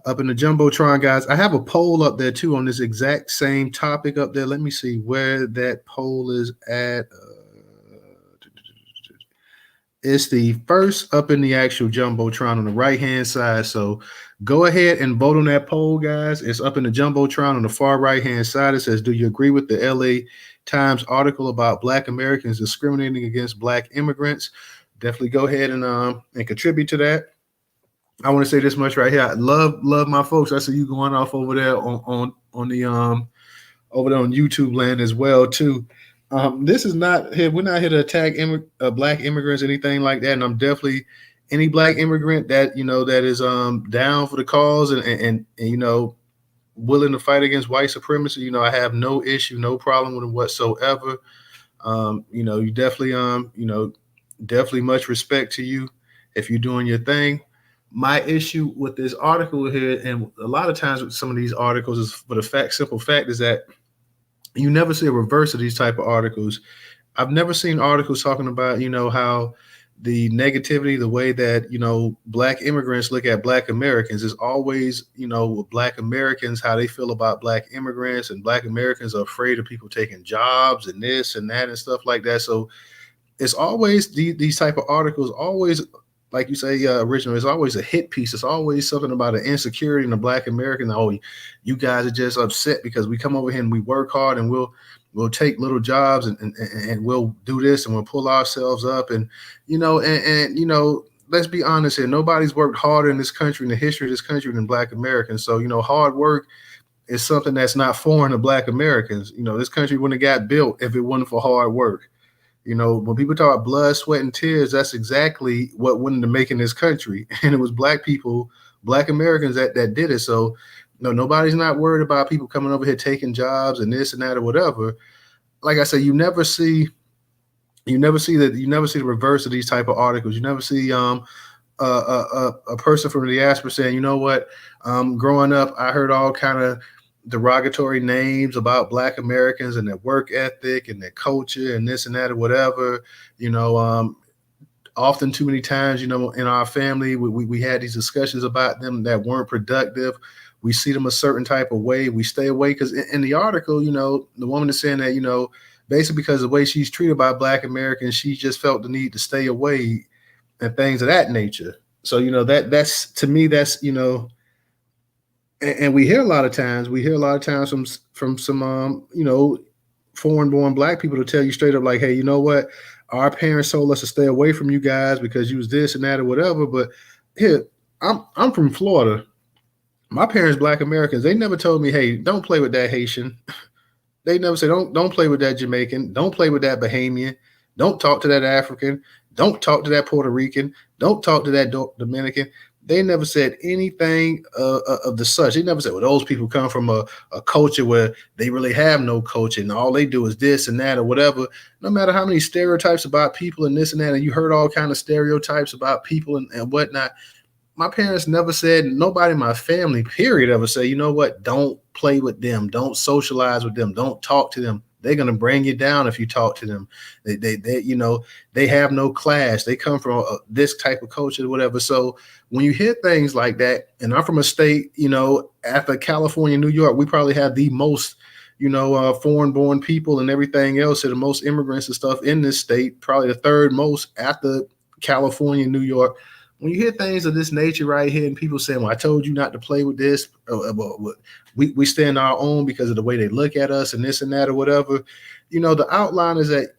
Up in the Jumbotron, guys, I have a poll up there too on this exact same topic up there. Let me see where that poll is at. It's the first up in the actual Jumbotron on the right-hand side. So go ahead and vote on that poll, guys. It's up in the Jumbotron on the far right-hand side. It says, do you agree with the LA Times article about Black Americans discriminating against Black immigrants? Definitely go ahead and contribute to that. I want to say this much right here. I love my folks. I see you going off over there on the over there on YouTube land as well too. This is not here. We're not here to attack Black immigrants, anything like that. And I'm definitely any Black immigrant that that is down for the cause and willing to fight against white supremacy. I have no issue, no problem with it whatsoever. You definitely definitely much respect to you if you're doing your thing. My issue with this article here, and a lot of times with some of these articles, is for the simple fact is that you never see a reverse of these type of articles. I've never seen articles talking about, how the negativity, the way that, Black immigrants look at Black Americans is always, Black Americans, how they feel about Black immigrants, and Black Americans are afraid of people taking jobs and this and that and stuff like that. So it's always these type of articles, always, like you say, original, it's always a hit piece. It's always something about an insecurity in the Black American. Oh, you guys are just upset because we come over here and we work hard and we'll take little jobs and we'll do this and we'll pull ourselves up. And, let's be honest here. Nobody's worked harder in this country, in the history of this country, than Black Americans. So, hard work is something that's not foreign to Black Americans. This country wouldn't have got built if it wasn't for hard work. When people talk about blood, sweat, and tears, that's exactly what went into making this country. And it was Black people, Black Americans that did it. So, nobody's not worried about people coming over here taking jobs and this and that or whatever. Like I said, you never see the reverse of these type of articles. You never see a person from the diaspora saying, you know what, growing up, I heard all kind of derogatory names about Black Americans and their work ethic and their culture and this and that or whatever. Often too many times, in our family, we had these discussions about them that weren't productive. We see them a certain type of way. We stay away because in the article, the woman is saying that, basically because of the way she's treated by Black Americans, she just felt the need to stay away and things of that nature. So, that's to me, that's, and we hear a lot of times from some, foreign-born Black people to tell you straight up like, hey, you know what? Our parents told us to stay away from you guys because you was this and that or whatever. But here, I'm from Florida. My parents, Black Americans, they never told me, hey, don't play with that Haitian. They never say don't play with that Jamaican, don't play with that Bahamian, don't talk to that African, don't talk to that Puerto Rican, don't talk to that Dominican. They never said anything of the such. They never said, well, those people come from a culture where they really have no culture and all they do is this and that or whatever. No matter how many stereotypes about people and this and that, and you heard all kind of stereotypes about people and whatnot, my parents never said, nobody in my family, period, ever say, you know what, don't play with them, don't socialize with them, don't talk to them. They're gonna bring you down if you talk to them. They you know, they have no class. They come from this type of culture, whatever. So when you hear things like that, and I'm from a state, you know, after California, New York, we probably have the most, you know, foreign-born people and everything else, and the most immigrants and stuff in this state, probably the third most after California, New York. When you hear things of this nature right here, and people saying, "Well, I told you not to play with this," we stand our own because of the way they look at us and this and that or whatever. You know, the outline is that,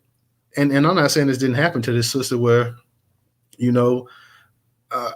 and I'm not saying this didn't happen to this sister where, you know, I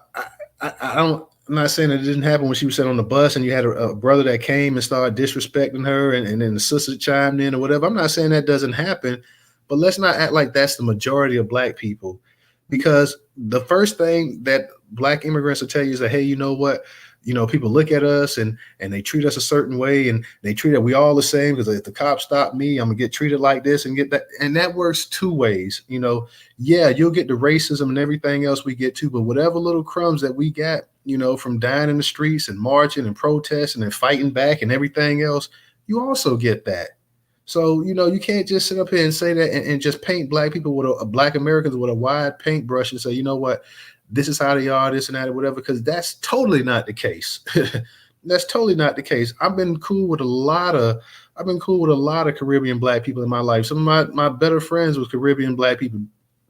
don't. I'm not saying that it didn't happen when she was sitting on the bus and you had a brother that came and started disrespecting her, and then the sister chimed in or whatever. I'm not saying that doesn't happen, but let's not act like that's the majority of Black people, because the first thing that Black immigrants will tell you is that, hey, you know what? You know, people look at us and they treat us a certain way, and they treat it, we all the same, because if the cops stop me, I'm gonna get treated like this and get that. And that works two ways. You know, yeah, you'll get the racism and everything else we get to, but whatever little crumbs that we got, you know, from dying in the streets and marching and protesting and fighting back and everything else, you also get that. So, you know, you can't just sit up here and say that and just paint Black people with Black Americans with a wide paintbrush and say, you know what, this is how they are, this and that, or whatever, because that's totally not the case. That's totally not the case. I've been cool with a lot of Caribbean Black people in my life. Some of my better friends with Caribbean Black people,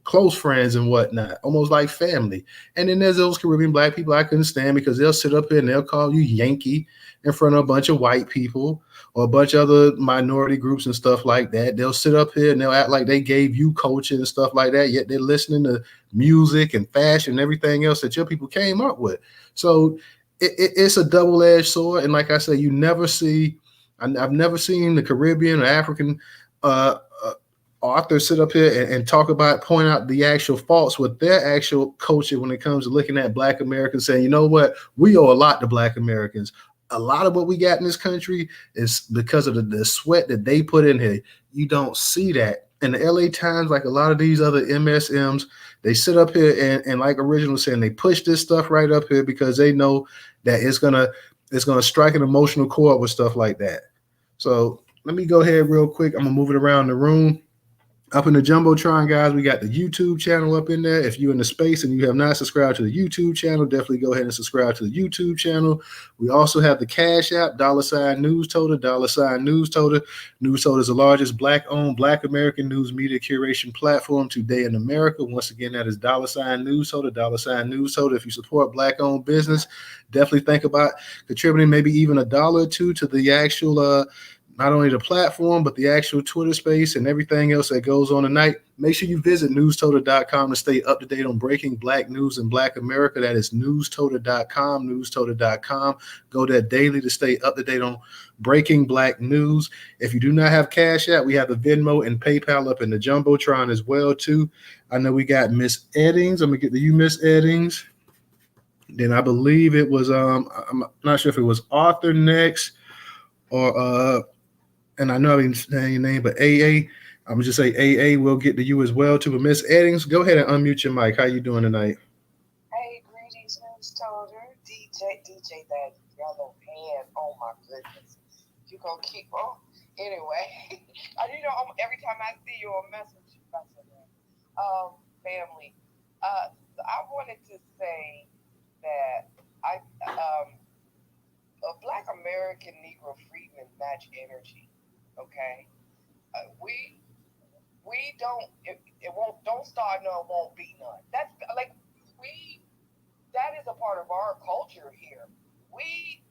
close friends and whatnot, almost like family. And then there's those Caribbean Black people I couldn't stand because they'll sit up here and they'll call you Yankee in front of a bunch of white people or a bunch of other minority groups and stuff like that. They'll sit up here and they'll act like they gave you culture and stuff like that, yet they're listening to music and fashion and everything else that your people came up with. So it's a double-edged sword. And like I said, I've never seen the Caribbean or African authors sit up here and talk about, point out the actual faults with their actual culture when it comes to looking at Black Americans, saying, you know what, we owe a lot to Black Americans. A lot of what we got in this country is because of the sweat that they put in here. You don't see that. In the LA Times, like a lot of these other MSMs, they sit up here and like Original was saying, they push this stuff right up here because they know that it's gonna strike an emotional chord with stuff like that. So let me go ahead real quick. I'm gonna move it around the room. Up in the Jumbotron, guys, we got the YouTube channel up in there. If you're in the space and you have not subscribed to the YouTube channel, definitely go ahead and subscribe to the YouTube channel. We also have the Cash App, $Newstoter, $Newstoter. Newstoter is the largest Black-owned, Black American news media curation platform today in America. Once again, that is $Newstoter, Newstoter. If you support Black-owned business, definitely think about contributing maybe even $1 or $2 to the actual not only the platform, but the actual Twitter space and everything else that goes on tonight. Make sure you visit newstoter.com to stay up to date on breaking Black news in Black America. That is newstoter.com, newstoter.com. Go there daily to stay up to date on breaking Black news. If you do not have Cash App, we have the Venmo and PayPal up in the Jumbotron as well, too. I know we got Miss Eddings. I'm going to get to you, Miss Eddings. Then I believe it was, I'm not sure if it was Arthur next or, and I know I didn't say your name, but AA, I'm gonna just say AA will get to you as well too. But Miss Eddings, go ahead and unmute your mic. How you doing tonight? Hey, greetings, Newstoter. DJ that yellow hand. Oh my goodness. You gonna keep on? Anyway, every time I see you on message, family. I wanted to say that a Black American Negro freedmen match energy. Okay, we don't. It won't. Don't start none. Won't be none. That's like that is a part of our culture here. We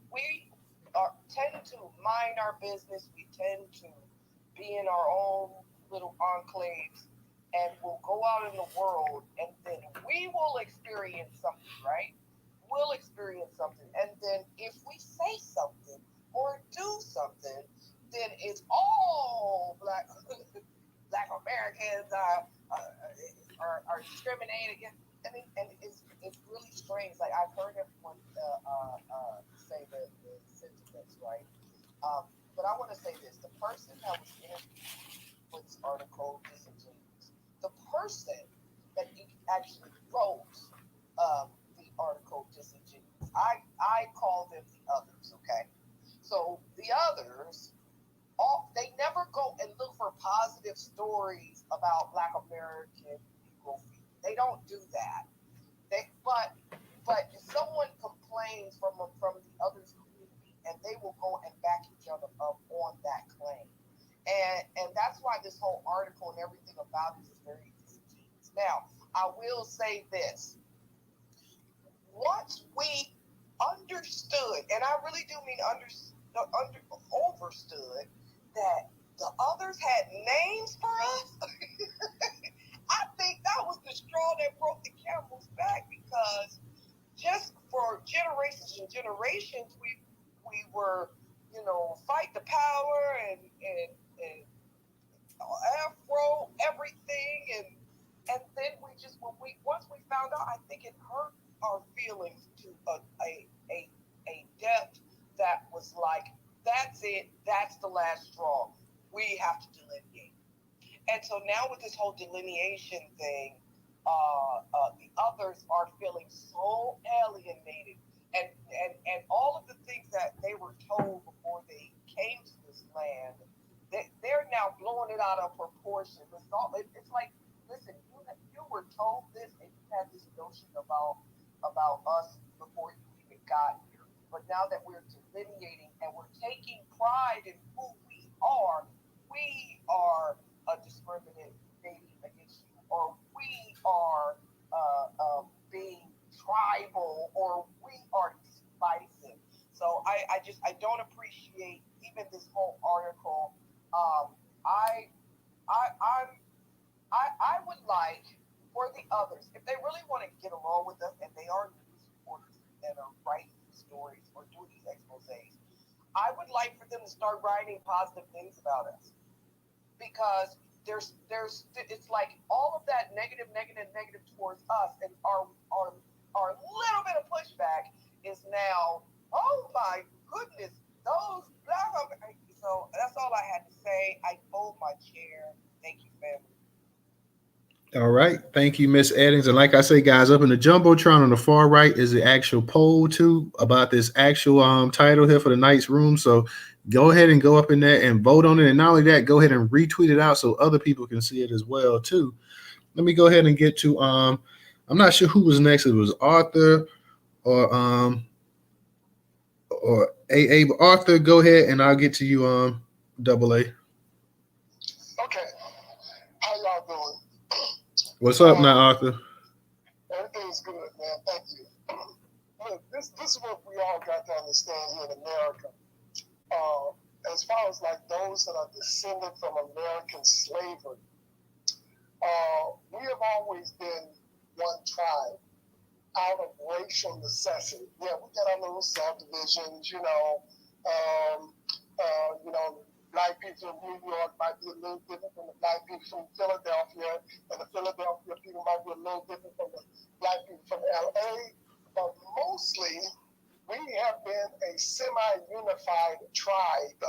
tend to mind our business. We tend to be in our own little enclaves, and we'll go out in the world, and then we will experience something, right? We'll experience something, and then if we say something or do something, then it's all black Americans are discriminated against. And it's really strange. Like I've heard everyone say the sentiments, right? But I want to say this: the person that was interviewed with this article, Disingenuous, the person that actually wrote the article, Disingenuous, I call them the others. Okay, so the others, they never go and look for positive stories about Black American people. They don't do that. But if someone complains from the others community, and they will go and back each other up on that claim, and that's why this whole article and everything about it is very disingenuous. Now, I will say this: once we understood, and I really do mean overstood, that the others had names for us, I think that was the straw that broke the camel's back, because just for generations and generations, we were, fight the power and Afro everything, and then once we found out, I think it hurt our feelings to a depth that was like, that's it, that's the last straw. We have to delineate. And so now with this whole delineation thing, the others are feeling so alienated, and all of the things that they were told before they came to this land, they're now blowing it out of proportion. It's like, listen, you were told this, and you had this notion about us before you even got here. But now that we're delineating and we're taking pride in who we are discriminating against you, or we are being tribal, or we are divisive. So I don't appreciate even this whole article. I would like for the others, if they really want to get along with us, and they are news reporters that are writing these stories or doing these exposés, I would like for them to start writing positive things about us, because there's it's like all of that negative towards us, and our little bit of pushback is now, oh my goodness, those black. So that's all I had to say. I hold my chair. Thank you, family. All right. Thank you, Miss Eddings. And like I say, guys, up in the Jumbotron on the far right is the actual poll too about this actual title here for the night's room. So go ahead and go up in there and vote on it. And not only that, go ahead and retweet it out so other people can see it as well too. Let me go ahead and get to I'm not sure who was next. It was Arthur or AA. But Arthur, go ahead and I'll get to you double A. Okay. How y'all doing? What's up now, Arthur? Everything's good, man. Thank you. Look, this is what we all got to understand here in America. As far as like those that are descended from American slavery, we have always been one tribe out of racial necessity. Yeah, we got our little subdivisions, black people from New York might be a little different from the black people from Philadelphia, and the Philadelphia people might be a little different from the black people from LA. But mostly, we have been a semi-unified tribe,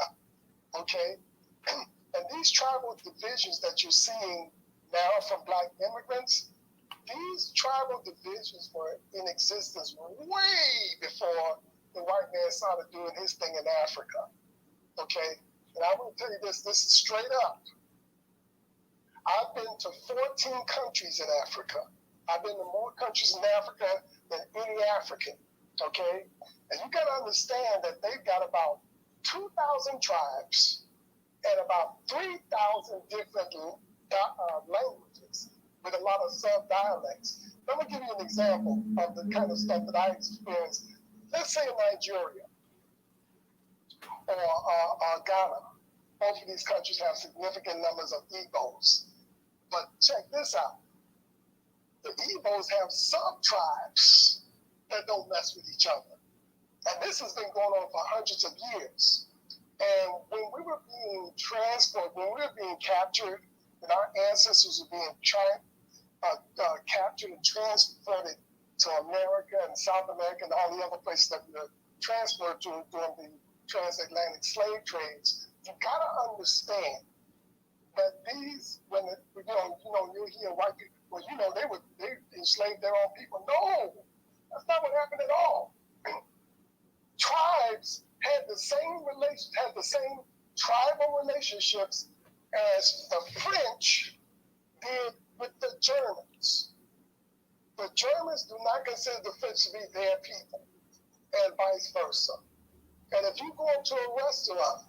okay? And these tribal divisions that you're seeing now from black immigrants, these tribal divisions were in existence way before the white man started doing his thing in Africa, okay? And I'm going to tell you this is straight up. I've been to 14 countries in Africa. I've been to more countries in Africa than any African, okay? And you got to understand that they've got about 2,000 tribes and about 3,000 different languages with a lot of sub-dialects. Let me give you an example of the kind of stuff that I experienced. Let's say in Nigeria, or Ghana. Both of these countries have significant numbers of Igbos. But check this out. The Igbos have sub-tribes that don't mess with each other. And this has been going on for hundreds of years. And when we were being transported, when we were being captured, and our ancestors were being captured and transported to America and South America and all the other places that we were transported to during the transatlantic slave trades, you gotta understand that these, when you hear white people, well, they enslaved their own people. No, that's not what happened at all. Tribes had the same tribal relationships as the French did with the Germans. The Germans do not consider the French to be their people, and vice versa. And if you go into a restaurant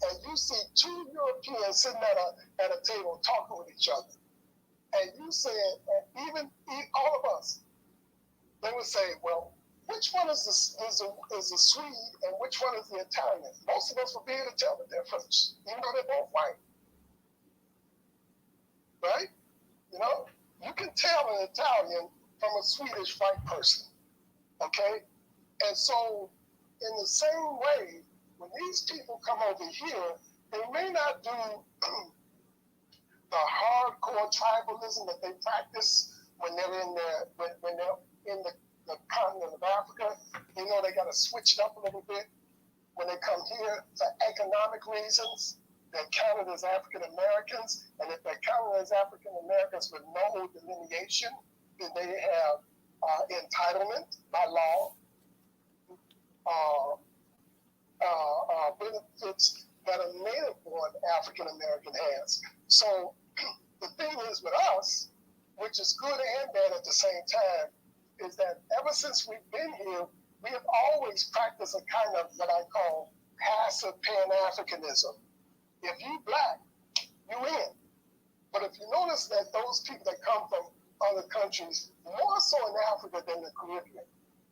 and you see two Europeans sitting at a table talking with each other, and you say, and even all of us, they would say, well, which one is the Swede and which one is the Italian? Most of us will be able to tell the difference, even though they're both white. Right? You can tell an Italian from a Swedish white person. Okay? And so, in the same way, when these people come over here, they may not do the hardcore tribalism that they practice when they're in the continent of Africa. They got to switch it up a little bit when they come here for economic reasons. They're counted as African Americans, and if they're counted as African Americans with no delineation, then they have entitlement by law, benefits that a native-born African American has. So the thing is with us, which is good and bad at the same time, is that ever since we've been here, we have always practiced a kind of what I call passive Pan-Africanism. If you black, you in. But if you notice that those people that come from other countries, more so in Africa than the Caribbean,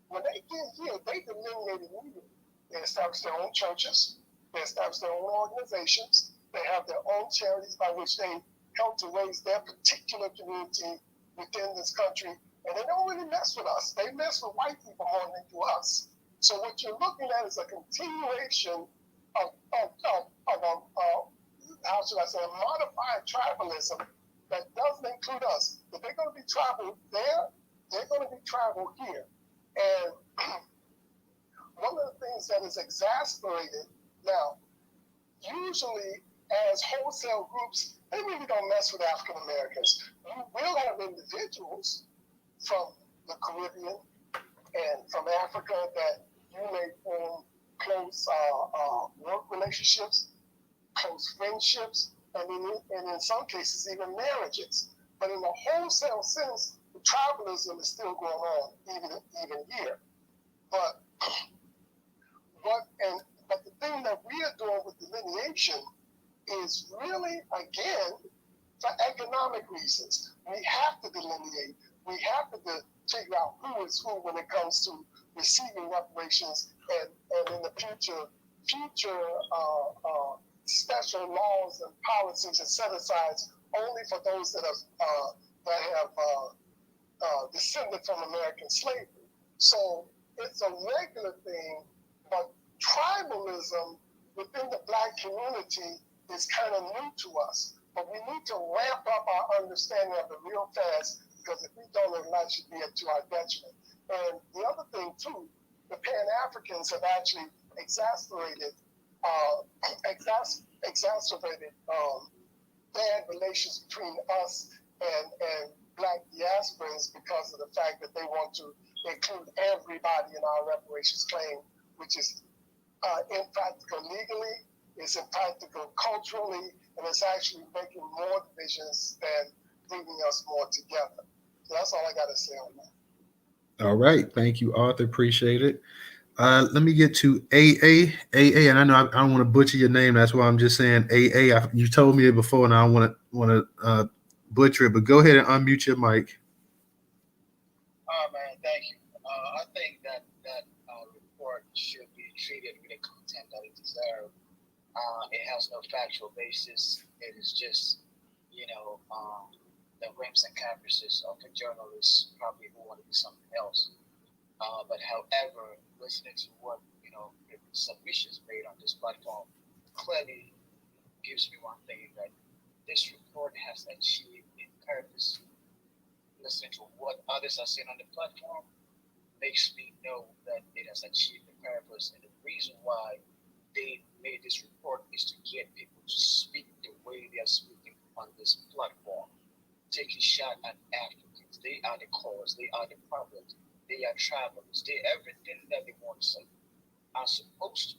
when they get here, they delineate immediately. They establish their own churches, they establish their own organizations, they have their own charities by which they help to raise their particular community within this country. And they don't really mess with us. They mess with white people more than they do us. So what you're looking at is a continuation of how should I say, a modified tribalism that doesn't include us. If they're going to be tribal there, they're going to be tribal here. And one of the things that is exasperated now, usually as wholesale groups, they really don't mess with African Americans. You will have individuals from the Caribbean and from Africa that you may form close work relationships, close friendships, and in some cases even marriages. But in the wholesale sense, the tribalism is still going on even here. But the thing that we are doing with delineation is really, again, for economic reasons. We have to delineate. We have to figure out who is who when it comes to receiving reparations, and in the future special laws and policies and set-asides only for those that have descended from American slavery. So it's a regular thing, but tribalism within the black community is kind of new to us. But we need to ramp up our understanding of it real fast, because if we don't, it might should be to our detriment. And the other thing too, the Pan-Africans have actually exacerbated bad relations between us and black diasporans because of the fact that they want to include everybody in our reparations claim, which is impractical legally, it's impractical culturally, and it's actually making more divisions than bringing us more together. So that's all I got to say on that. All right. Thank you, Arthur. Appreciate it. Let me get to AA, and I know I don't want to butcher your name. That's why I'm just saying AA. You told me it before, and I don't want to butcher it. But go ahead and unmute your mic. Man, thank you. I think that report should be treated with the content that it deserves. It has no factual basis. It is just, the whims and caprices of the journalists, probably who want to do something else. But however, listening to what, the submissions made on this platform clearly gives me one thing that this report has achieved in purpose. Listening to what others are saying on the platform makes me know that it has achieved the purpose. And the reason why they made this report is to get people to speak the way they are speaking on this platform, taking shot at Africans. They are the cause, they are the problem, they are travelers, they everything that they want to say. As opposed to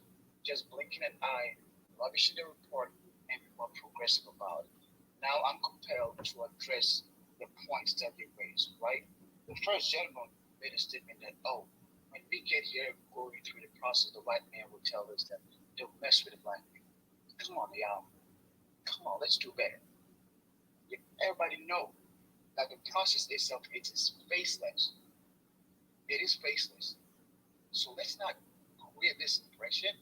just blinking an eye, rubbishing the report, and be more progressive about it. Now I'm compelled to address the points that they raised, right? The first gentleman made a statement that, oh, when we get here going through the process, the white man will tell us that don't mess with the black people. Come on, y'all. Come on, let's do better. Everybody know that the process itself, it is faceless. It is faceless. So let's not create this impression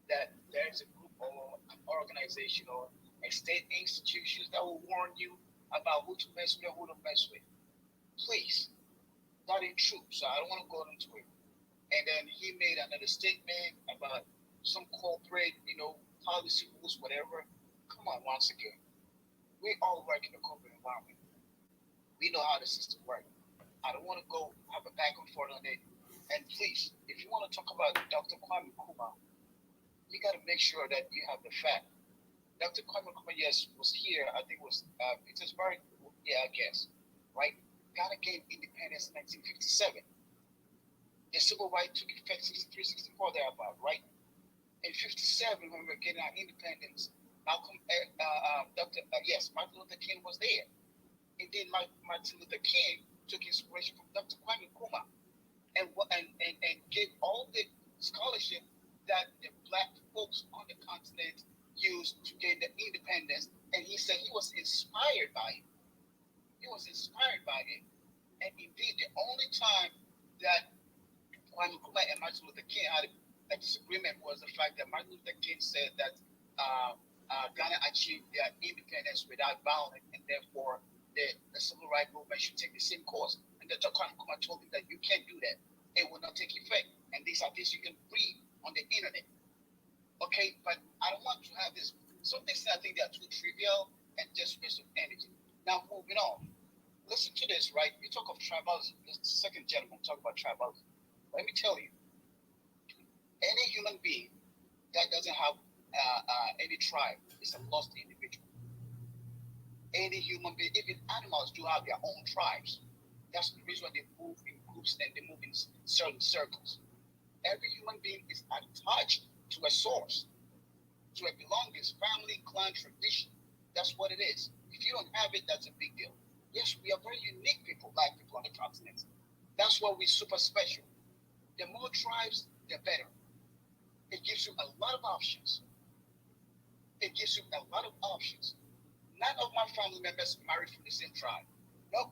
that there's a group or an organization or a state institutions that will warn you about who to mess with or who to mess with. Please, that ain't true. So I don't want to go into it. And then he made another statement about some corporate, policy rules, whatever. Come on, once again. We all work in a corporate environment. We know how the system works. I don't want to go have a back and forth on it. And please, if you want to talk about Dr. Kwame Nkrumah, you got to make sure that you have the fact. Dr. Kwame Nkrumah, yes, was here. I think it was Petersburg. Yeah, I guess. Right? Ghana gained independence in 1957. The civil rights took effect 63, 64, thereabout, right? In 57, when we were getting our independence, Martin Luther King was there. And then Martin Luther King took inspiration from Dr. Kwame Nkrumah and gave all the scholarship that the black folks on the continent used to gain the independence. And he said he was inspired by it. He was inspired by it. And indeed, the only time that Kwame Nkrumah and Martin Luther King had a disagreement was the fact that Martin Luther King said that Ghana achieved their independence without violence, and therefore the civil rights movement should take the same course. And Dr. Kwame Nkrumah told him that you can't do that. It will not take effect. And these are things you can read on the internet. Okay, but I don't want to have this. Some things I think they are too trivial and just waste of energy. Now, moving on. Listen to this, right? You talk of tribalism. This second gentleman talk about tribalism. Let me tell you, any human being that doesn't have any tribe is a lost individual. Any human being, even animals do have their own tribes. That's the reason why they move in groups and they move in certain circles. Every human being is attached to a source, to a belongings, family, clan, tradition. That's what it is. If you don't have it, that's a big deal. Yes, we are very unique people, black people on the continent. That's why we're super special. The more tribes, the better. It gives you a lot of options. It gives you a lot of options. None of my family members married from the same tribe. No.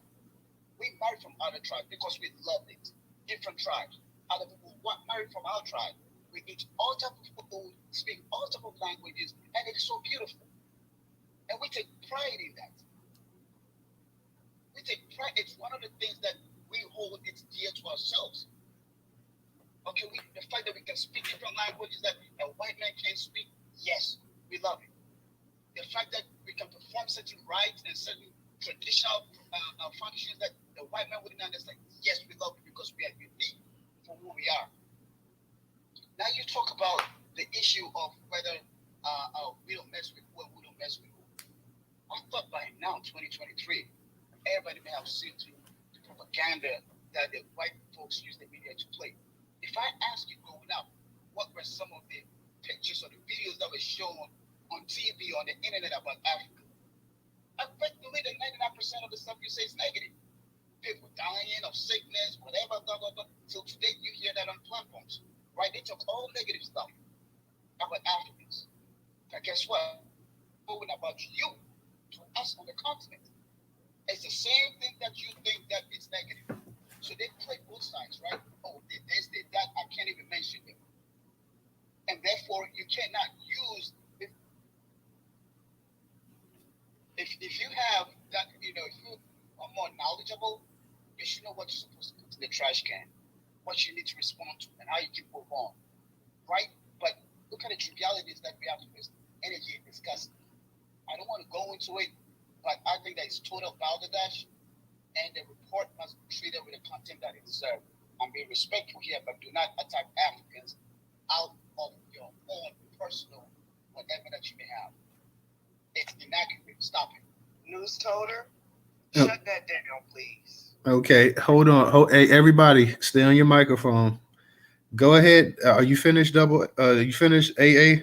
We married from other tribes because we loved it. Different tribes. Other people married from our tribe. We eat all types of food, speak all types of languages, and it is so beautiful. And we take pride in that. We take pride. It's one of the things that we hold it's dear to ourselves. Okay, the fact that we can speak different languages that a white man can't speak, yes, we love it. The fact that we can perform certain rites and certain traditional functions that the white man wouldn't understand, yes, we love it because we are unique for who we are. Now you talk about the issue of whether we don't mess with who and we don't mess with who. I thought by now, 2023, everybody may have seen through the propaganda that the white folks use the media to play. If I ask you growing up, what were some of the pictures or the videos that were shown on TV, on the internet about Africa? I bet believe that 99% of the stuff you say is negative. People dying of sickness, whatever, blah, blah, blah. So today you hear that on platforms, right? They talk all negative stuff about Africans. But guess what? Talking about you to us on the continent. It's the same thing that you think that it's negative. So they play both sides, right? Oh, this, that, I can't even mention them. And therefore, you cannot use, if you have that, if you are more knowledgeable, you should know what you're supposed to put in the trash can, what you need to respond to, and how you can move on, right? But look at the trivialities that we have to use energy in discussing. I don't want to go into it, but I think that it's total balderdash, and the report must be treated with the contempt that it deserves. I'm being respectful here, but do not attack Africans out of your own personal whatever that you may have. It's inaccurate. Stop it. Newstoter, shut that down, please. Okay, hold on. Hey, everybody, stay on your microphone. Go ahead. Are you finished, Double? You finished, AA? Yeah,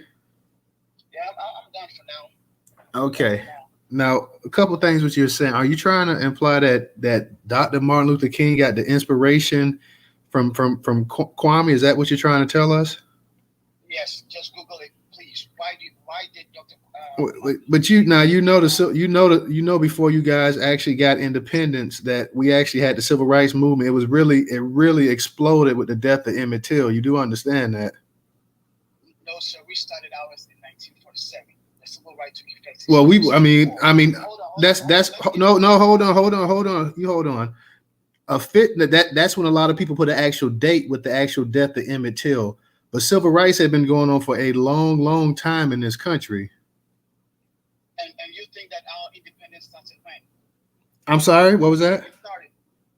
I'm done for now. Okay. Now, a couple things what you're saying. Are you trying to imply that Dr. Martin Luther King got the inspiration from Kwame? Is that what you're trying to tell us? Yes, just Google it, please. Why did Dr. But you know before you guys actually got independence that we actually had the civil rights movement. It really exploded with the death of Emmett Till. You do understand that? No, sir. We started ours in 1947. The civil rights took effect. Well, I mean, Hold on. That's when a lot of people put an actual date with the actual death of Emmett Till. But civil rights had been going on for a long, long time in this country. And you think that our independence started when? I'm sorry, what was that? It started.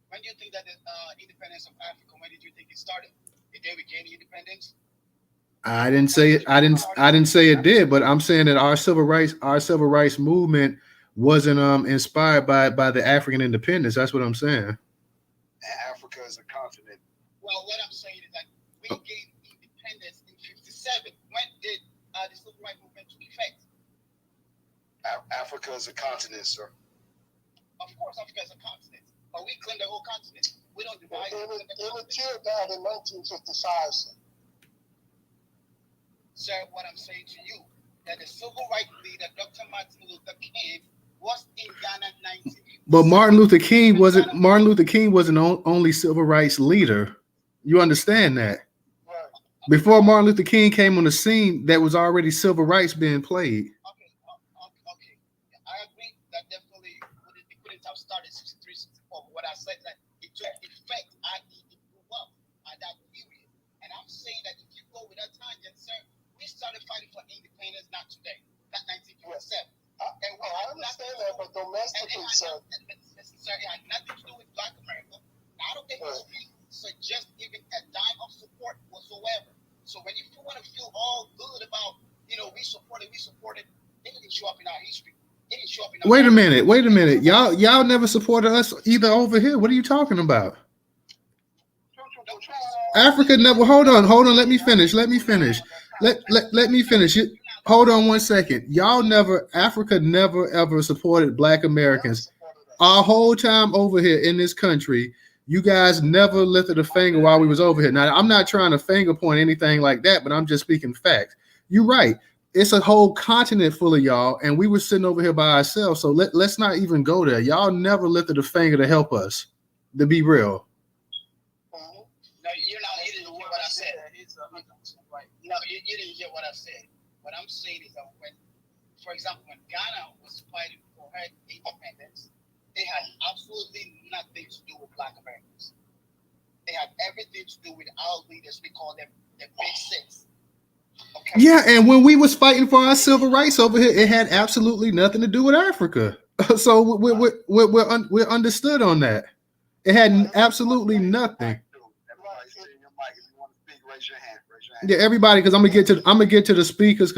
When do you think that the independence of Africa? When did you think it started? Did they regain independence? I didn't say it. I didn't say it did, but I'm saying that our civil rights movement wasn't inspired by the African independence. That's what I'm saying. Africa is a continent. Well, what I'm saying is that we gained independence in '57. When did the civil rights movement take effect? Africa is a continent, sir. Of course, Africa is a continent, but we claim the whole continent. We don't divide. Emmett Till died in 1955, sir. Sir, what I'm saying to you, that the civil rights leader, Dr. Martin Luther King, was in Ghana in 1957. But Martin Luther King wasn't only civil rights leader. You understand that? Right. Before Martin Luther King came on the scene, there was already civil rights being played. Okay. I agree that definitely it couldn't have started 63, 64. But what I said that it took effect, it grew up at that period. And I'm saying that if you go with that tangent, sir, we started fighting for independence not today, not 1947. And I understand that, but domestically, sir. Sir, it had nothing to do with Black America. None of the history suggests even a dime of support whatsoever. So when if you want to feel all good about, we supported, it didn't show up in our history. It didn't show up in our Wait a minute. Y'all never supported us either over here. What are you talking about? Africa never. Hold on. Let me finish. Let me finish. Hold on 1 second. Africa never ever supported Black Americans. Our whole time over here in this country, you guys never lifted a finger while we was over here. Now, I'm not trying to finger point anything like that, but I'm just speaking facts. You're right. It's a whole continent full of y'all, and we were sitting over here by ourselves. So let's not even go there. Y'all never lifted a finger to help us, to be real. No, you didn't hear what I said. No, you didn't hear what I said. What I'm saying is that for example, when Ghana was fighting for her independence, they had absolutely nothing to do with Black Americans. They had everything to do with our leaders. We call them the Big Six. Okay? Yeah, and when we was fighting for our civil rights over here, it had absolutely nothing to do with Africa. So we're understood on that. It had absolutely nothing. Yeah, everybody, because I'm gonna get to the speakers.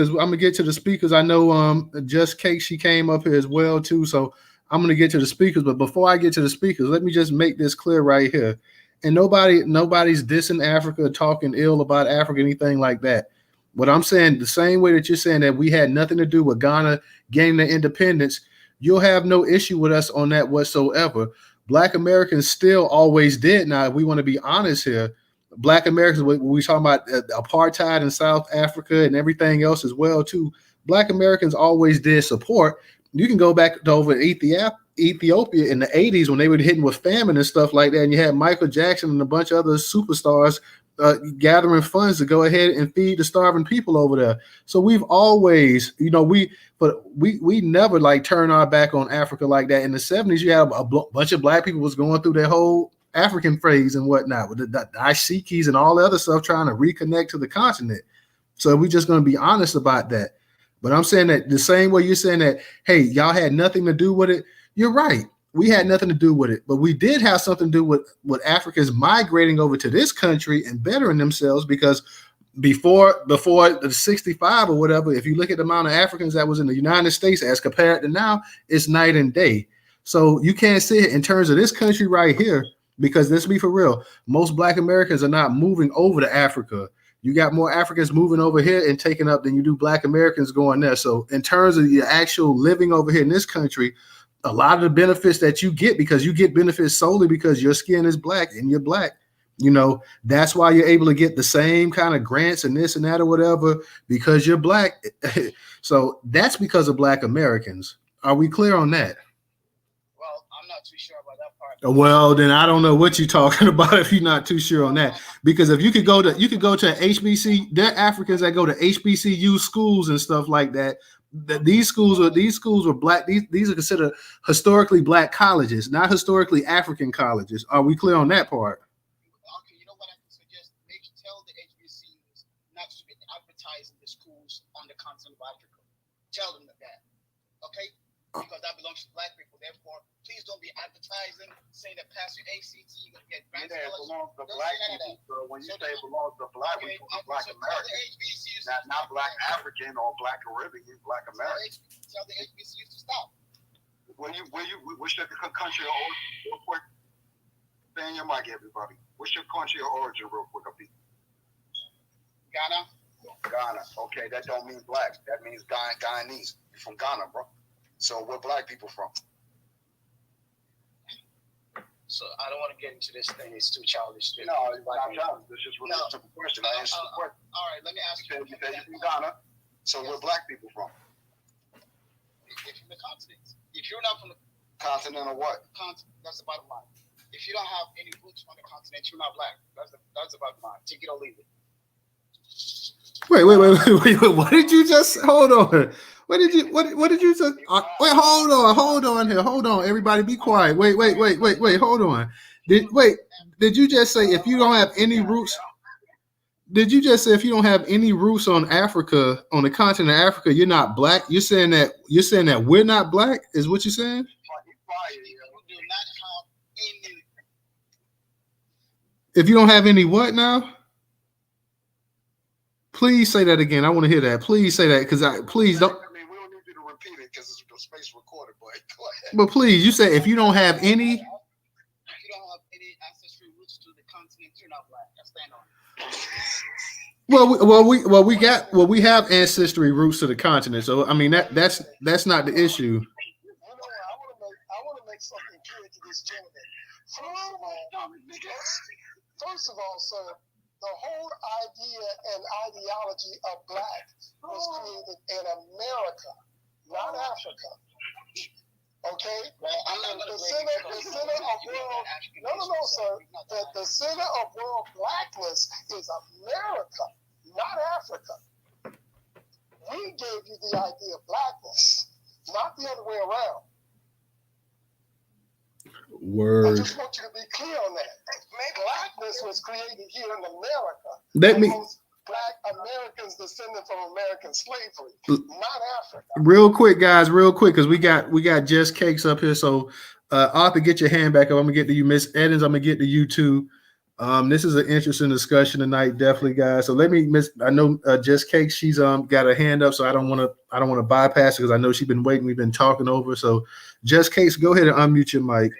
I know Just Cake, she came up here as well too, so I'm gonna get to the speakers. But before I get to the speakers, let me just make this clear right here. And nobody's dissing Africa, talking ill about Africa, anything like that. What I'm saying, the same way that you're saying that we had nothing to do with Ghana gaining their independence, you'll have no issue with us on that whatsoever. Black Americans still always did. Now, if we want to be honest here, Black Americans, when we talking about apartheid in South Africa and everything else as well too, Black Americans always did support. You can go back to over Ethiopia in the 80s when they were hitting with famine and stuff like that, and you had Michael Jackson and a bunch of other superstars gathering funds to go ahead and feed the starving people over there. So we've always, we never like turn our back on Africa like that. In the 70s, you had a bunch of Black people was going through their whole African phrase and whatnot with the Ashikis and all the other stuff, trying to reconnect to the continent. So we're just going to be honest about that. But I'm saying that the same way you're saying that, hey, y'all had nothing to do with it. You're right. We had nothing to do with it, but we did have something to do with Africans migrating over to this country and bettering themselves, because before the 65 or whatever, if you look at the amount of Africans that was in the United States as compared to now, it's night and day. So you can't say it in terms of this country right here, because let's be for real, most Black Americans are not moving over to Africa. You got more Africans moving over here and taking up than you do Black Americans going there. So in terms of your actual living over here in this country, a lot of the benefits that you get, because you get benefits solely because your skin is Black and you're Black, you know, that's why you're able to get the same kind of grants and this and that or whatever, because you're Black. So that's because of Black Americans. Are we clear on that? Well, I'm not too sure about that part. Well, then I don't know what you're talking about if you're not too sure on that. Because if you could go to HBC, there are Africans that go to HBCU schools and stuff like that. These schools were Black. These are considered historically Black colleges, not historically African colleges. Are we clear on that part? Okay, you know what I can suggest? Maybe tell the HBCUs not to be advertising the schools on the continent of Africa. Tell them that, okay? Because that belongs to Black people. Therefore, please don't be advertising, saying that pass your ACT, you're going to get grants. It belongs to Black people. So when you say it belongs to Black people, Black Americans, not Black African or Black Caribbean, Black American. Tell the HBCUs to stop. What's your country of origin, real quick? Stay in your mic, everybody. What's your country of origin, real quick, Abhi? Ghana. Ghana. Okay, that don't mean Black. That means Guyanese. You're from Ghana, bro. So where Black people from? So I don't want to get into this thing. It's too childish. No, it's not childish. It's just really a simple question. I answered the question. All right, let me ask you. You say you're from Ghana. So where Black people from? If you're the continent. If you're not from the continent or what? Continent. That's the bottom line. If you don't have any roots on the continent, you're not Black. That's the bottom line. Take it or leave it. Wait. What did you just? Hold on. What did you just? Wait, hold on. Everybody, be quiet. Wait. Hold on. Did you just say if you don't have any roots? Did you just say if you don't have any roots on Africa, on the continent of Africa, you're not Black? You're saying that we're not Black? Is what you're saying? If you don't have any what now? Please say that again. I want to hear that. Please say that, because please don't. I mean, we don't need you to repeat it because it's the space recorded, but go ahead. But please, you say if you don't have any. If you don't have any ancestry roots to the continent, you're not Black. I stand on it. We have ancestry roots to the continent. So I mean that's not the issue. You know, I want to make something clear to this gentleman. First of all, sir, the whole idea and ideology of Black was created in America, not Africa. Okay? The center of world. No, sir. The center of world Blackness is America, not Africa. We gave you the idea of Blackness, not the other way around. Word. I just want you to be clear on that. Blackness was created here in America. Let me. Black Americans descended from American slavery, not Africa. Real quick, guys, because we got Just Cakes up here. So Arthur, get your hand back up. I'm gonna get to you, Miss Edens. I'm gonna get to you too. This is an interesting discussion tonight, definitely, guys. So let me I know Just Cakes, she's got her hand up, so I don't want to bypass it because I know she's been waiting. We've been talking over. So Just Cakes, go ahead and unmute your mic.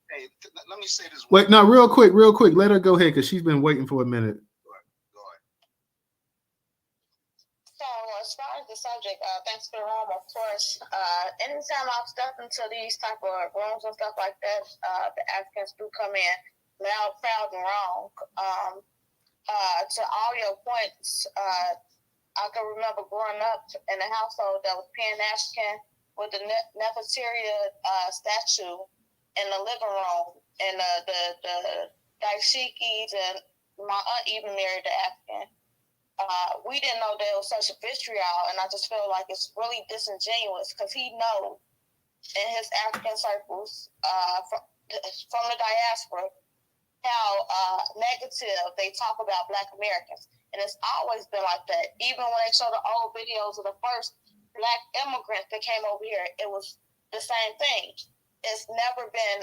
Hey, let me say this. Wait, no, real quick. Let her go ahead because she's been waiting for a minute. Go ahead. So as far as the subject, thanks for the room, of course. Anytime I've stepped into these type of rooms and stuff like that, the Africans do come in loud, proud, and wrong. To all your points, I can remember growing up in a household that was Pan-African with the Nefertiti statue in the living room, and the dashikis, and my aunt even married an African. We didn't know there was such a vitriol, and I just feel like it's really disingenuous because he knows in his African circles from the diaspora, how negative they talk about Black Americans. And it's always been like that. Even when they show the old videos of the first Black immigrants that came over here, it was the same thing. It's never been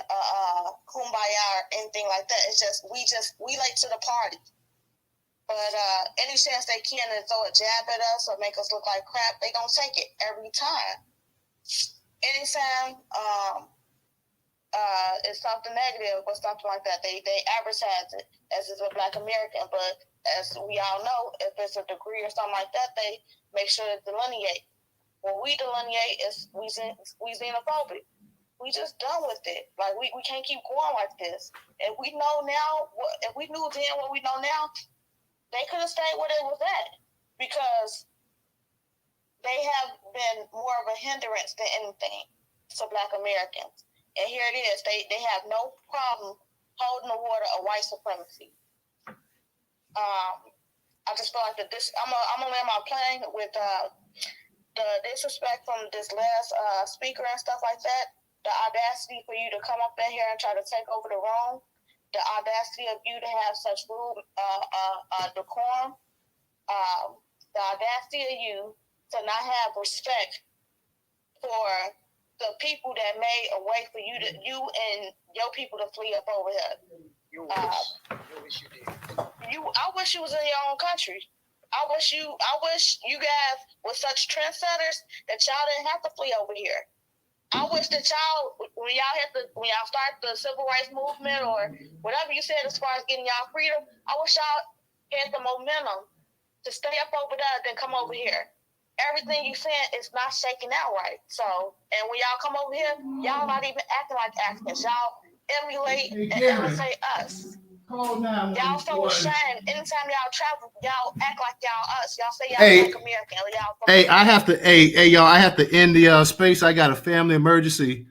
kumbaya or anything like that. It's just we late to the party. But any chance they can to throw a jab at us or make us look like crap, they gonna take it every time. Anytime it's something negative or something like that, they advertise it as it's a Black American. But as we all know, if it's a degree or something like that, they make sure to delineate. When we delineate, we xenophobic. We just done with it. Like we can't keep going like this. If we know now, if we knew then what we know now, they could have stayed where they was at, because they have been more of a hindrance than anything to Black Americans. And here it is. They have no problem holding the water of white supremacy. I just feel like that this. I'm gonna land my plane with the disrespect from this last speaker and stuff like that. The audacity for you to come up in here and try to take over the room. The audacity of you to have such rude decorum. The audacity of you to not have respect for the people that made a way for you and your people to flee up over here. You wish you did. I wish you was in your own country. I wish you guys were such trendsetters that y'all didn't have to flee over here. I wish that y'all, when y'all start the civil rights movement or whatever you said as far as getting y'all freedom, I wish y'all had the momentum to stay up over there than come over here. Everything you saying is not shaking out right. So, and when y'all come over here, y'all not even acting like Africans. Y'all emulate and imitate us. Y'all so ashamed. Anytime y'all travel, y'all act like y'all us. Y'all say y'all Black American. Y'all I have to, y'all, I have to end the space. I got a family emergency.